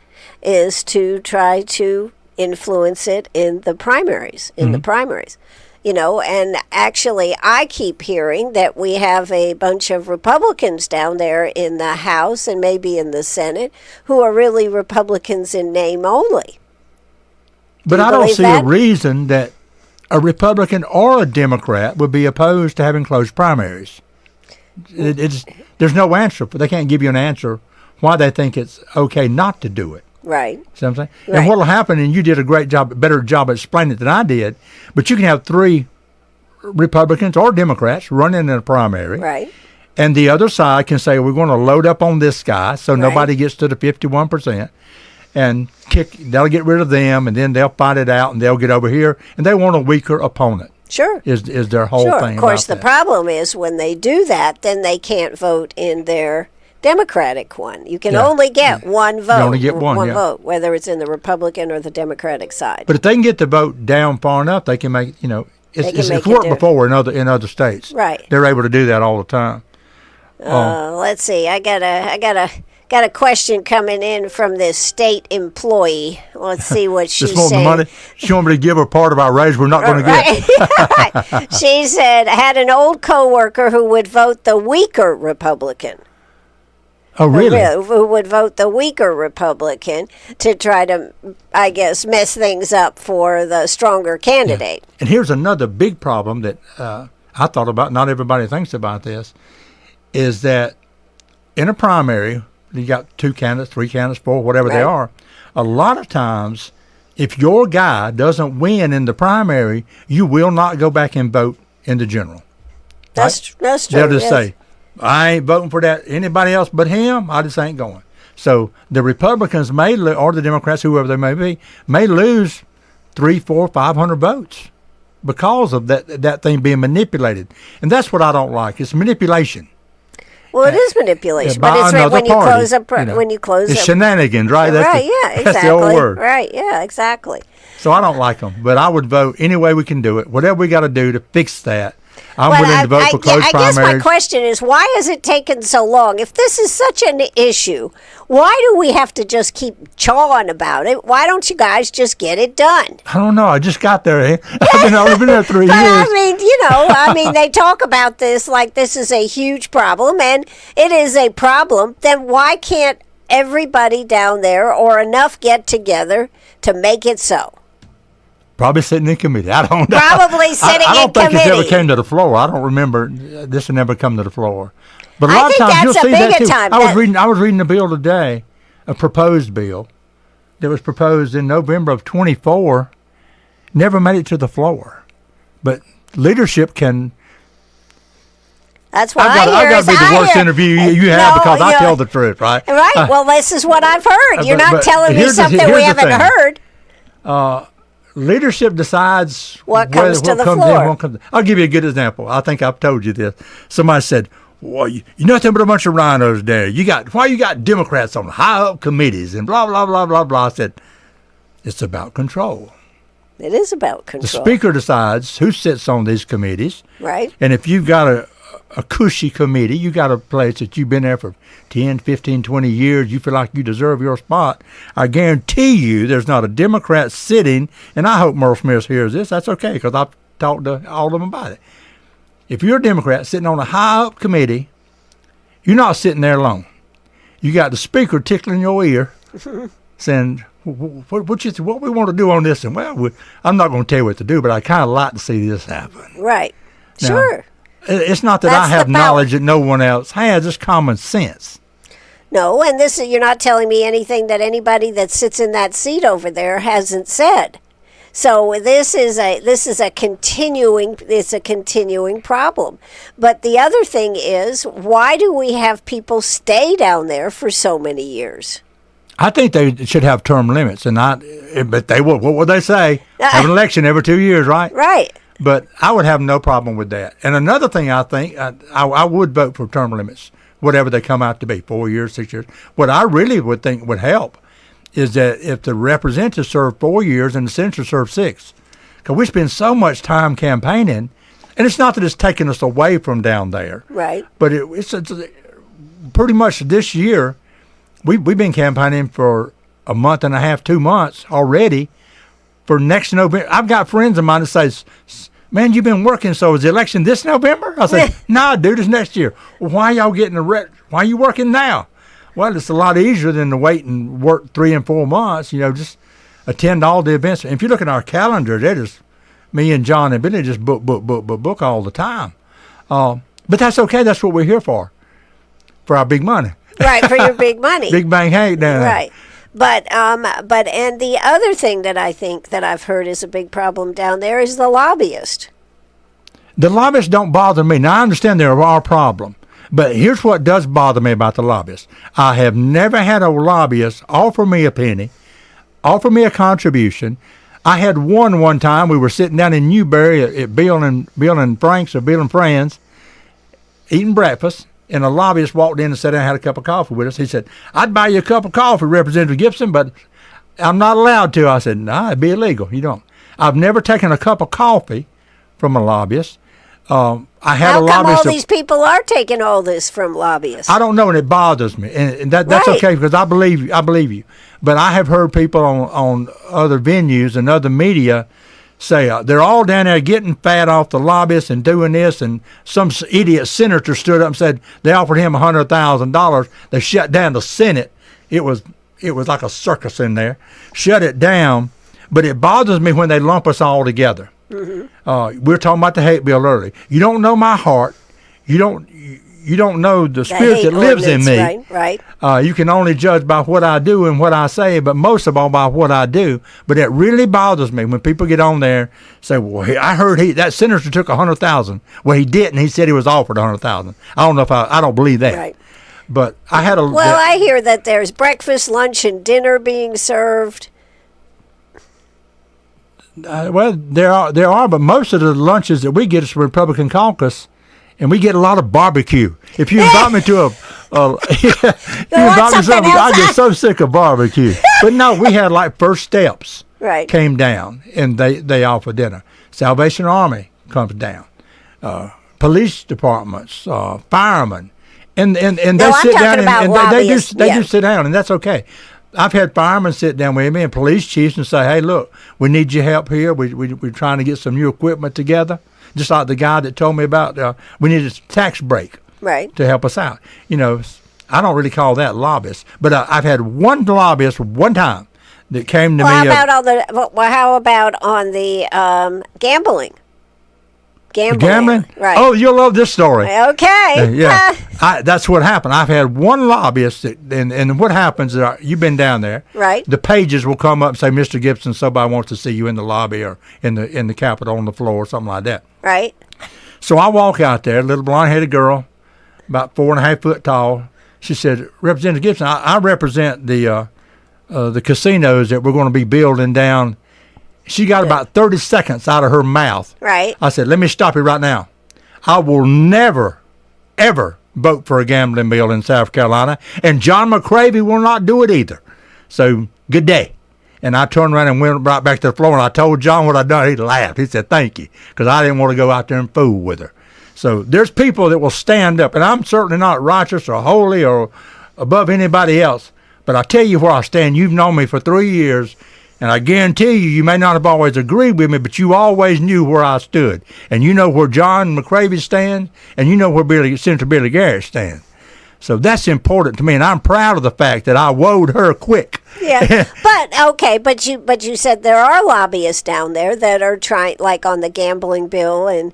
is to try to influence it in the primaries, and actually I keep hearing that we have a bunch of Republicans down there in the House and maybe in the Senate who are really Republicans in name only. But I don't see a reason that a Republican or a Democrat would be opposed to having closed primaries. There's no answer. They can't give you an answer why they think it's okay not to do it. Right. See what I'm saying? Right. And what will happen, and you did a better job explaining it than I did, but you can have three Republicans or Democrats running in a primary. Right. And the other side can say, we're going to load up on this guy so nobody gets to the 51%. And they'll get rid of them, and then they'll fight it out, and they'll get over here, and they want a weaker opponent. Sure. Is their whole thing. Of course, the problem is when they do that, then they can't vote in their Democratic one. You can only get one vote. You only get one vote, whether it's in the Republican or the Democratic side. But if they can get the vote down far enough, they can make, it's worked before in other states. Right. They're able to do that all the time. Let's see. I got a question coming in from this state employee. Let's see what she's saying. Just want the money. She want me to give her part of our raise we're not going to get. Right. She said, had an old coworker who would vote the weaker Republican. Oh, really? Who would vote the weaker Republican to try to, I guess, mess things up for the stronger candidate. Yeah. And here's another big problem that I thought about, not everybody thinks about this, is that in a primary, you got 2 candidates, 3 candidates, 4, whatever they are. A lot of times, if your guy doesn't win in the primary, you will not go back and vote in the general. That's true. They'll just say, I ain't voting for that anybody else but him. I just ain't going. So the Republicans or the Democrats, whoever they may be, may lose 300, 400, 500 votes because of that thing being manipulated. And that's what I don't like. It's manipulation. Well, it is manipulation, by but it's right another when you party, close up. you know. When you close It's up. shenanigans, right? Right. Yeah. Exactly. That's the old word. Right. Yeah. Exactly. So I don't like them, but I would vote any way we can do it. Whatever we got to do to fix that. I'm willing to vote for closed primaries. I guess my question is, why has it taken so long? If this is such an issue, why do we have to just keep chawing about it? Why don't you guys just get it done? I don't know. I just got there. I've been there 3 But years. they talk about this like this is a huge problem, and it is a problem. Then why can't everybody down there or enough get together to make it so? Probably sitting in committee. I don't know. Probably sitting in committee. I don't think it ever came to the floor. I don't remember this had never come to the floor. But a lot of times you'll see that too. I was reading a bill today, a proposed bill that was proposed in November of 24, never made it to the floor. But leadership can. That's what I got to be the worst interview you have because I tell the truth, right? Right. Well, this is what I've heard. You're not telling me something we haven't heard. Leadership decides what comes to the floor. I'll give you a good example. I think I've told you this. Somebody said, "Well, you're nothing but a bunch of rhinos there. Why you got Democrats on high up committees and blah blah blah blah blah." I said, "It's about control. It is about control. The speaker decides who sits on these committees, right? And if you've got a cushy committee, you got a place that you've been there for 10, 15, 20 years, you feel like you deserve your spot, I guarantee you there's not a Democrat sitting, and I hope Merle Smith hears this, that's okay, because I've talked to all of them about it. If you're a Democrat sitting on a high-up committee, you're not sitting there alone. You got the speaker tickling your ear, saying, what we want to do on this, and I'm not going to tell you what to do, but I kind of like to see this happen. Right. Now, sure. It's not that I have knowledge that no one else has. It's common sense. No, and you're not telling me anything that anybody that sits in that seat over there hasn't said. So this is a continuing problem. But the other thing is, why do we have people stay down there for so many years? I think they should have term limits, but they will. What would they say? Have an election every 2 years, right? Right. But I would have no problem with that. And another thing I think, I would vote for term limits, whatever they come out to be, 4 years, 6 years. What I really would think would help is that if the representatives serve 4 years and the senators serve 6, because we spend so much time campaigning, and it's not that it's taking us away from down there. Right. But it's pretty much this year, we've been campaigning for a month and a half, 2 months already for next November. I've got friends of mine that say, "Man, you've been working, so is the election this November?" I said, "Nah, dude, it's next year." "Well, why y'all getting why are you working now?" "Well, it's a lot easier than to wait and work 3 and 4 months, just attend all the events." And if you look at our calendar, that is me and John and Billy just book all the time. But that's okay. That's what we're here for our big money. Right, for your big money. Big bang hey down. Right. But and the other thing that I think that I've heard is a big problem down there is the lobbyist. The lobbyists don't bother me. Now, I understand they're our problem, but here's what does bother me about the lobbyists. I have never had a lobbyist offer me a penny, offer me a contribution. I had one time. We were sitting down in Newberry at Bill and Frank's or Bill and Friends, eating breakfast. And a lobbyist walked in and sat down and had a cup of coffee with us. He said, "I'd buy you a cup of coffee, Representative Gibson, but I'm not allowed to." I said, "No, it'd be illegal. You don't." I've never taken a cup of coffee from a lobbyist. I had How a lobbyist. How come all these people are taking all this from lobbyists? I don't know, and it bothers me. And that's right. okay, because I believe you. But I have heard people on other venues and other media say they're all down there getting fat off the lobbyists and doing this, and some idiot senator stood up and said they offered him $100,000. They shut down the Senate. It was like a circus in there. Shut it down. But it bothers me when they lump us all together. Mm-hmm. We're talking about the hate bill early. You don't know my heart. You don't know the spirit that lives in me. Right. You can only judge by what I do and what I say, but most of all by what I do. But it really bothers me when people get on there and say, "Well, I heard that senator took $100,000." Well, he didn't. He said he was offered $100,000. I don't know if I don't believe that. Right. But I had a. Well, I hear that there's breakfast, lunch, and dinner being served. Well, there are, but most of the lunches that we get is from Republican caucus and we get a lot of barbecue. If you invite me to you invite me something, I get so sick of barbecue. But no, we had like First Steps came down, and they offer dinner. Salvation Army comes down. Police departments, firemen, and they sit down and they do sit down, and that's okay. I've had firemen sit down with me and police chiefs and say, "Hey, look, we need your help here. We're trying to get some new equipment together." Just like the guy that told me about, we need a tax break to help us out. You know, I don't really call that lobbyists, but I've had one lobbyist one time that came to me. How about on the gambling? Gambling? Right. Oh, you'll love this story. Okay. Yeah. That's what happened. I've had one lobbyist, and what happens is you've been down there. Right. The pages will come up and say, Mr. Gibson, somebody wants to see you in the lobby or in the Capitol on the floor or something like that. Right. So I walk out there, a little blonde-headed girl, about 4.5 foot tall. She said, Representative Gibson, I represent the casinos that we're going to be building down. She got about 30 seconds out of her mouth. Right. I said, let me stop you right now. I will never, ever vote for a gambling bill in South Carolina, and John McCravey will not do it either. So, good day. And I turned around and went right back to the floor, and I told John what I'd done. He laughed. He said, thank you, because I didn't want to go out there and fool with her. So there's people that will stand up, and I'm certainly not righteous or holy or above anybody else, but I tell you where I stand. You've known me for 3 years, and I guarantee you may not have always agreed with me, but you always knew where I stood. And you know where John McCravey stands, and you know where Senator Billy Garrett stands. So that's important to me, and I'm proud of the fact that I woed her quick. Yeah, but you said there are lobbyists down there that are trying, like on the gambling bill and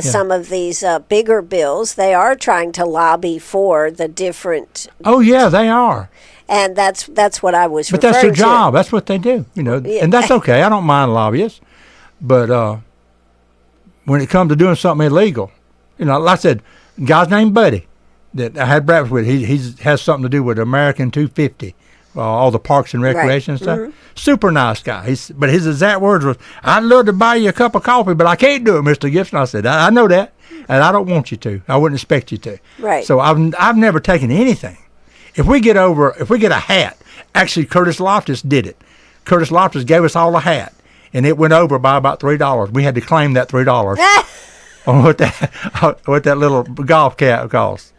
some of these bigger bills, they are trying to lobby for the different. Oh yeah, they are. And that's what I was. But that's their job. That's what they do. You know, and that's okay. I don't mind lobbyists, but when it comes to doing something illegal, you know, like I said, a guy's named Buddy that I had breakfast with. He has something to do with American 250, all the parks and recreation and stuff. Mm-hmm. Super nice guy. But his exact words was, "I'd love to buy you a cup of coffee, but I can't do it, Mr. Gibson." I said, "I know that, and I don't want you to. I wouldn't expect you to." Right. So I've never taken anything. If we get a hat, actually Curtis Loftus did it. Curtis Loftus gave us all a hat, and it went over by about $3. We had to claim that $3 on what that little golf cap cost.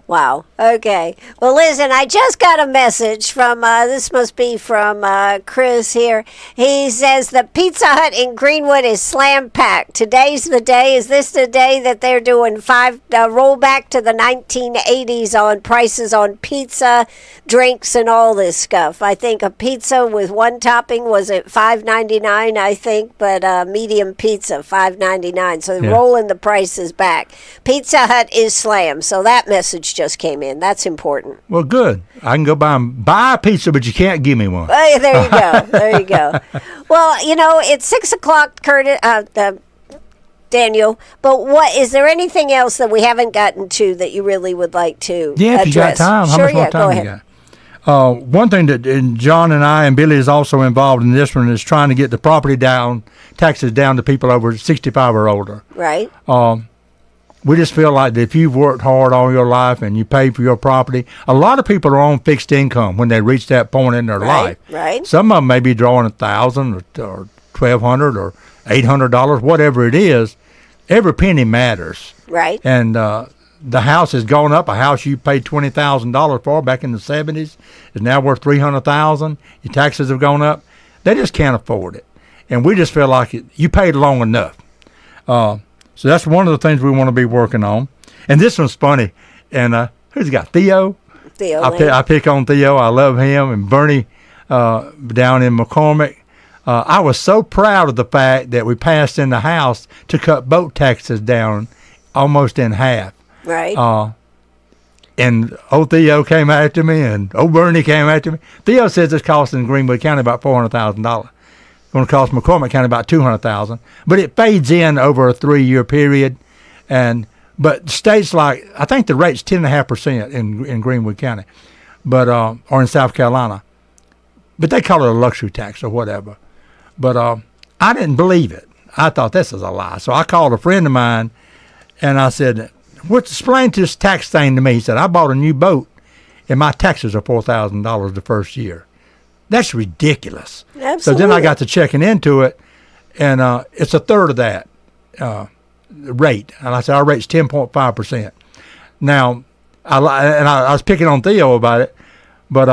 Wow. Okay. Well, listen, I just got a message from, this must be from Chris here. He says the Pizza Hut in Greenwood is slam packed. Today's the day. Is this the day that they're doing rollback to the 1980s on prices on pizza, drinks, and all this stuff? I think a pizza with one topping was at $5.99, I think, but medium pizza, $5.99. So they're rolling the prices back. Pizza Hut is slam. So that message just came in. That's important. Well, good. I can go buy a pizza, but you can't give me one. There you go. There you go. Well, you know, it's 6 o'clock, Daniel. But what is there anything else that we haven't gotten to that you really would like to address? If you got time. How much more time you got? One thing that John and I and Billy is also involved in this one is trying to get the property taxes down to people over 65 or older. Right. We just feel like that if you've worked hard all your life and you pay for your property, a lot of people are on fixed income when they reach that point in their life. Right. Some of them may be drawing $1,000 or $1,200 or $800, whatever it is. Every penny matters. Right. And the house has gone up. A house you paid $20,000 for back in the 70s is now worth $300,000. Your taxes have gone up. They just can't afford it. And we just feel like you paid long enough. So that's one of the things we want to be working on. And this one's funny. And who's the guy? Theo? Theo. I pick on Theo. I love him. And Bernie down in McCormick. I was so proud of the fact that we passed in the House to cut boat taxes down almost in half. Right. And old Theo came after me, and old Bernie came after me. Theo says it's costing Greenwood County about $400,000. Going to cost McCormick County about $200,000, but it fades in over a 3-year period. But states like, I think the rate's 10.5% in Greenwood County, but or in South Carolina, but they call it a luxury tax or whatever. But I didn't believe it. I thought this is a lie. So I called a friend of mine, and I said, explain this tax thing to me. He said, I bought a new boat, and my taxes are $4,000 the first year. That's ridiculous. Absolutely. So then I got to checking into it, and it's a third of that rate. And I said, our rate's 10.5%. Now, I was picking on Theo about it, but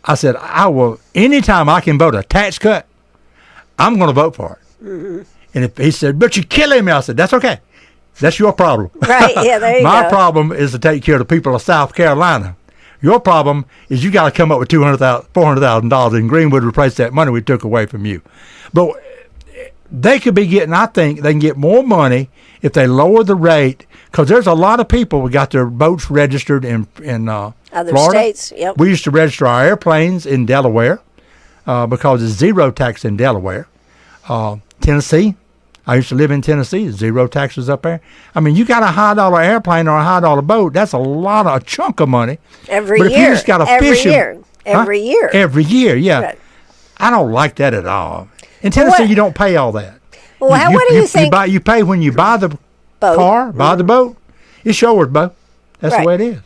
I said, I will, anytime I can vote a tax cut, I'm going to vote for it. Mm-hmm. And if he said, but you're killing me, I said, that's okay. That's your problem. Right, yeah, there you My go. problem is to take care of the people of South Carolina. Your problem is you got to come up with $400,000 in Greenwood to replace that money we took away from you. But they could be getting, I think, they can get more money if they lower the rate, because there's a lot of people who got their boats registered in Other Florida. states, yep. We used to register our airplanes in Delaware because it's zero tax in Delaware. Tennessee, I used to live in Tennessee, zero taxes up there. I mean, you got a $100 airplane or a $100 boat, that's a chunk of money. Every But year. if you just got a fishing, Every year. Every year, yeah. Right. I don't like that at all. In Tennessee, you don't pay all that. Well, what do you think? You pay when you buy the Boat. car, buy the boat. It's yours, Bo. That's Right. the way it is.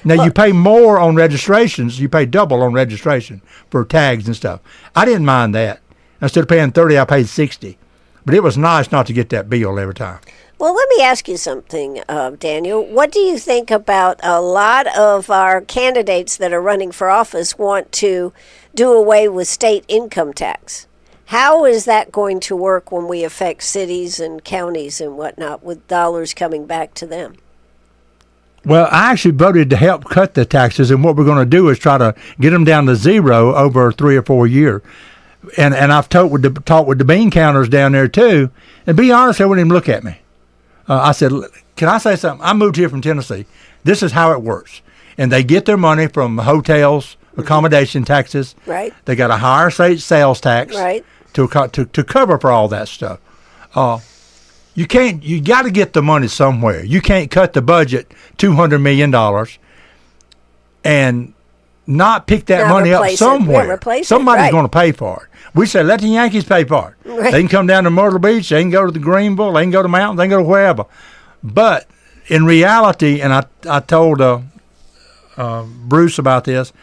Now, you pay more on registrations. You pay double on registration for tags and stuff. I didn't mind that. Instead of paying $30, I paid $60. But it was nice not to get that bill every time. Well, let me ask you something, Daniel. What do you think about a lot of our candidates that are running for office want to do away with state income tax? How is that going to work when we affect cities and counties and whatnot with dollars coming back to them? Well, I actually voted to help cut the taxes, and what we're going to do is try to get them down to zero over 3 or 4 years. And I've talked with the bean counters down there too. And be honest, they wouldn't even look at me. I said, "Can I say something? I moved here from Tennessee. This is how it works." And they get their money from hotels, accommodation taxes. Right. They got a higher state sales tax. Right. To cover for all that stuff. You got to get the money somewhere. You can't cut the budget $200 million and not pick that money up somewhere. Somebody's going to pay for it. We say, let the Yankees pay for it. Right. They can come down to Myrtle Beach. They can go to the Greenville. They can go to Mountain. They can go to wherever. But in reality, and I told Bruce about this,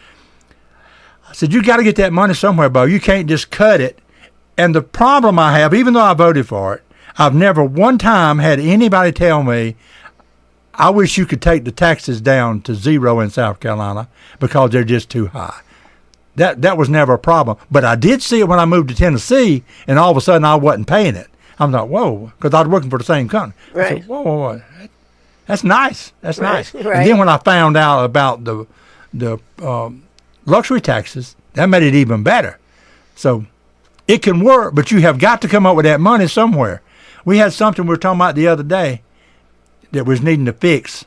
I said, you got to get that money somewhere, Bo. You can't just cut it. And the problem I have, even though I voted for it, I've never one time had anybody tell me, I wish you could take the taxes down to zero in South Carolina because they're just too high. That was never a problem. But I did see it when I moved to Tennessee, and all of a sudden I wasn't paying it. I'm like, whoa, because I was working for the same company. Right. I said, whoa. That's nice. That's nice. Right. And then when I found out about the luxury taxes, that made it even better. So it can work, but you have got to come up with that money somewhere. We had something we were talking about the other day that was needing to fix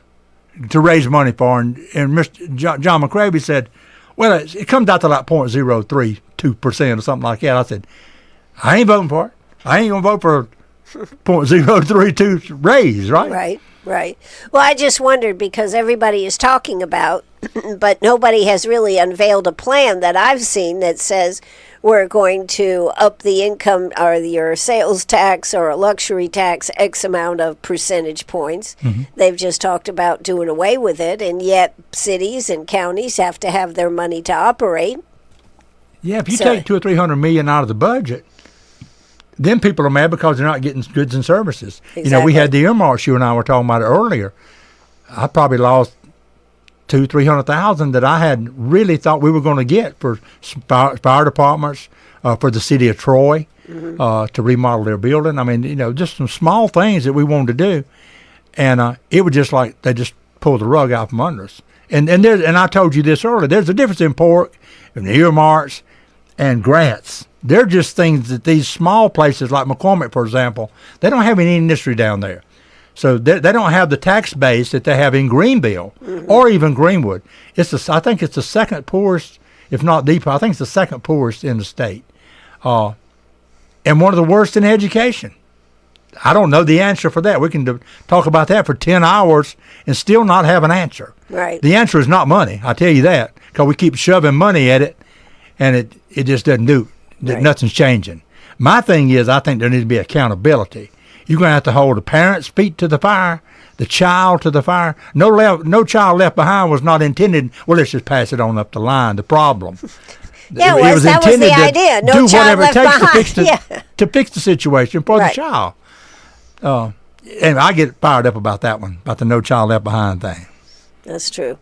to raise money for, and Mr. John McCravey said, well, it comes out to like 0.032% or something like that. I said, I ain't voting for it. I ain't going to vote for 0.032 raise, right? Right. Well, I just wondered because everybody is talking about, but nobody has really unveiled a plan that I've seen that says we're going to up the income or your sales tax or a luxury tax X amount of percentage points. Mm-hmm. They've just talked about doing away with it, and yet cities and counties have to have their money to operate. Yeah, if you take $200 or $300 million out of the budget, then people are mad because they're not getting goods and services. Exactly. You know, we had the earmarks, you and I were talking about it earlier. I probably lost $200,000-$300,000 that I had really thought we were going to get for fire departments, for the city of Troy, mm-hmm. To remodel their building. I mean, you know, just some small things that we wanted to do, and it was just like they just pulled the rug out from under us. And I told you this earlier. There's a difference in pork and earmarks and grants. They're just things that these small places like McCormick, for example, they don't have any industry down there. So they don't have the tax base that they have in Greenville, mm-hmm. or even Greenwood. I think it's the second poorest, if not the poorest. I think it's the second poorest in the state. And one of the worst in education. I don't know the answer for that. We can talk about that for 10 hours and still not have an answer. Right. The answer is not money, I tell you that, because we keep shoving money at it, and it just doesn't do. Right. Nothing's changing. My thing is, I think there needs to be accountability. You're going to have to hold the parent's feet to the fire, the child to the fire. No child left behind was not intended, well, let's just pass it on up the line, the problem. Yeah, that was the idea. No do child whatever it left takes behind. to fix the situation for Right. the child. And I get fired up about that one, about the no child left behind thing. That's true.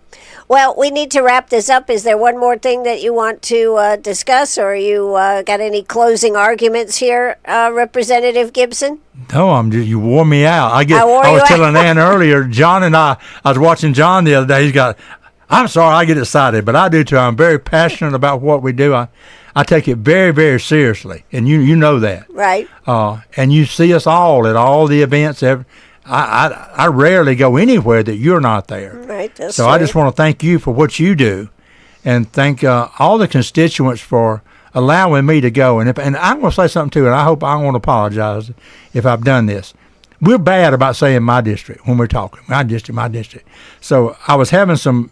Well, we need to wrap this up. Is there one more thing that you want to discuss, or you got any closing arguments here, Representative Gibson? No, you wore me out. I wore was you telling Ann earlier, John and I was watching John the other day. I'm sorry, I get excited, but I do too. I'm very passionate about what we do. I take it very, very seriously, and you know that. Right. And you see us all at all the events. I rarely go anywhere that you're not there. Right. That's So right. I just want to thank you for what you do, and thank all the constituents for allowing me to go. And I'm going to say something too, and I want to apologize if I've done this. We're bad about saying my district when we're talking. My district. So I was having some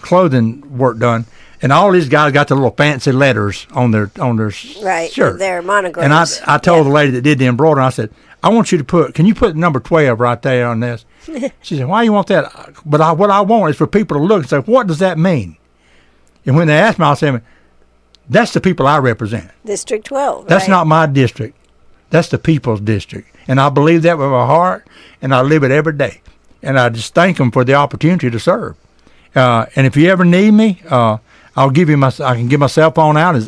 clothing work done, and all these guys got the little fancy letters on their Right. shirt. Their monograms. And I told the lady that did the embroidery, I said, I want you to can you put number 12 right there on this? She said, why do you want that? But what I want is for people to look and say, what does that mean? And when they asked me, I said, that's the people I represent. District 12. That's right. not my district. That's the people's district. And I believe that with my heart, and I live it every day. And I just thank them for the opportunity to serve. And if you ever need me, I'll give you I can give my cell phone out. It's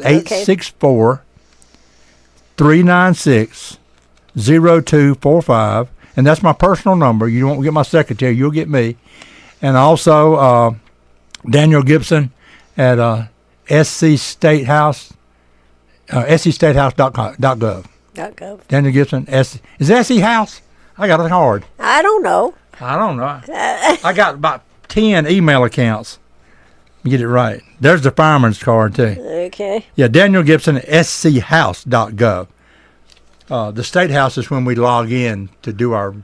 864-396-0245. And that's my personal number. You won't get my secretary. You'll get me. And also Daniel Gibson at SC State House, scstatehouse.gov. Daniel Gibson. Is it SC House? I got it hard. I don't know. I got about 10 email accounts. Let me get it right. There's the fireman's card, too. Okay. Yeah, Daniel Gibson at schouse.gov. The State House is when we log in to do our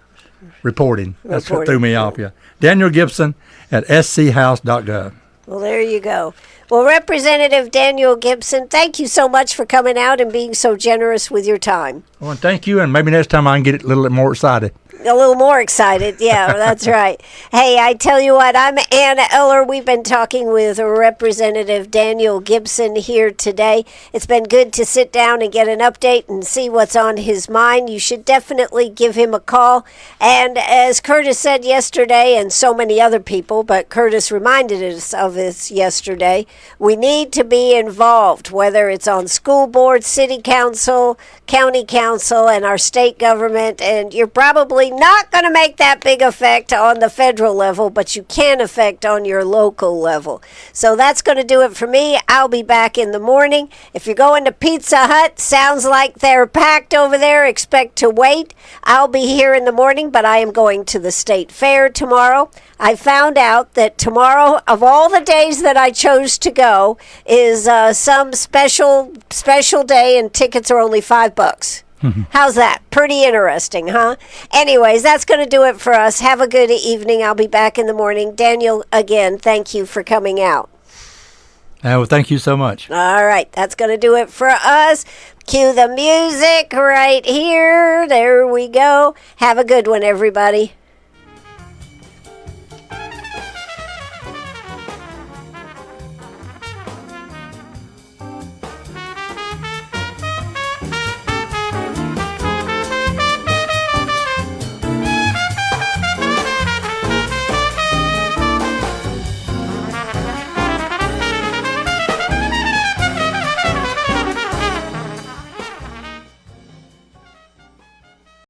reporting. That's what threw me off, yeah. Daniel Gibson at schouse.gov. Well, there you go. Well, Representative Daniel Gibson, thank you so much for coming out and being so generous with your time. Well, thank you, and maybe next time I can get a little bit more excited. A little more excited. Yeah, that's right. Hey, I tell you what, I'm Anna Eller. We've been talking with Representative Daniel Gibson here today. It's been good to sit down and get an update and see what's on his mind. You should definitely give him a call. And as Curtis said yesterday, and so many other people, but Curtis reminded us of this yesterday, we need to be involved, whether it's on school board, city council, county council, and our state government. And you're probably not going to make that big effect on the federal level, but you can affect on your local level. So that's going to do it for me. I'll be back in the morning. If you're going to Pizza Hut, sounds like they're packed over there. Expect to wait. I'll be here in the morning, but I am going to the state fair tomorrow. I found out that tomorrow, of all the days that I chose to go, is some special day, and tickets are only $5. How's that? Pretty interesting, huh? Anyways, that's going to do it for us. Have a good evening. I'll be back in the morning. Daniel, again, thank you for coming out. Well, thank you so much. All right, that's going to do it for us. Cue the music right here. There we go. Have a good one, everybody.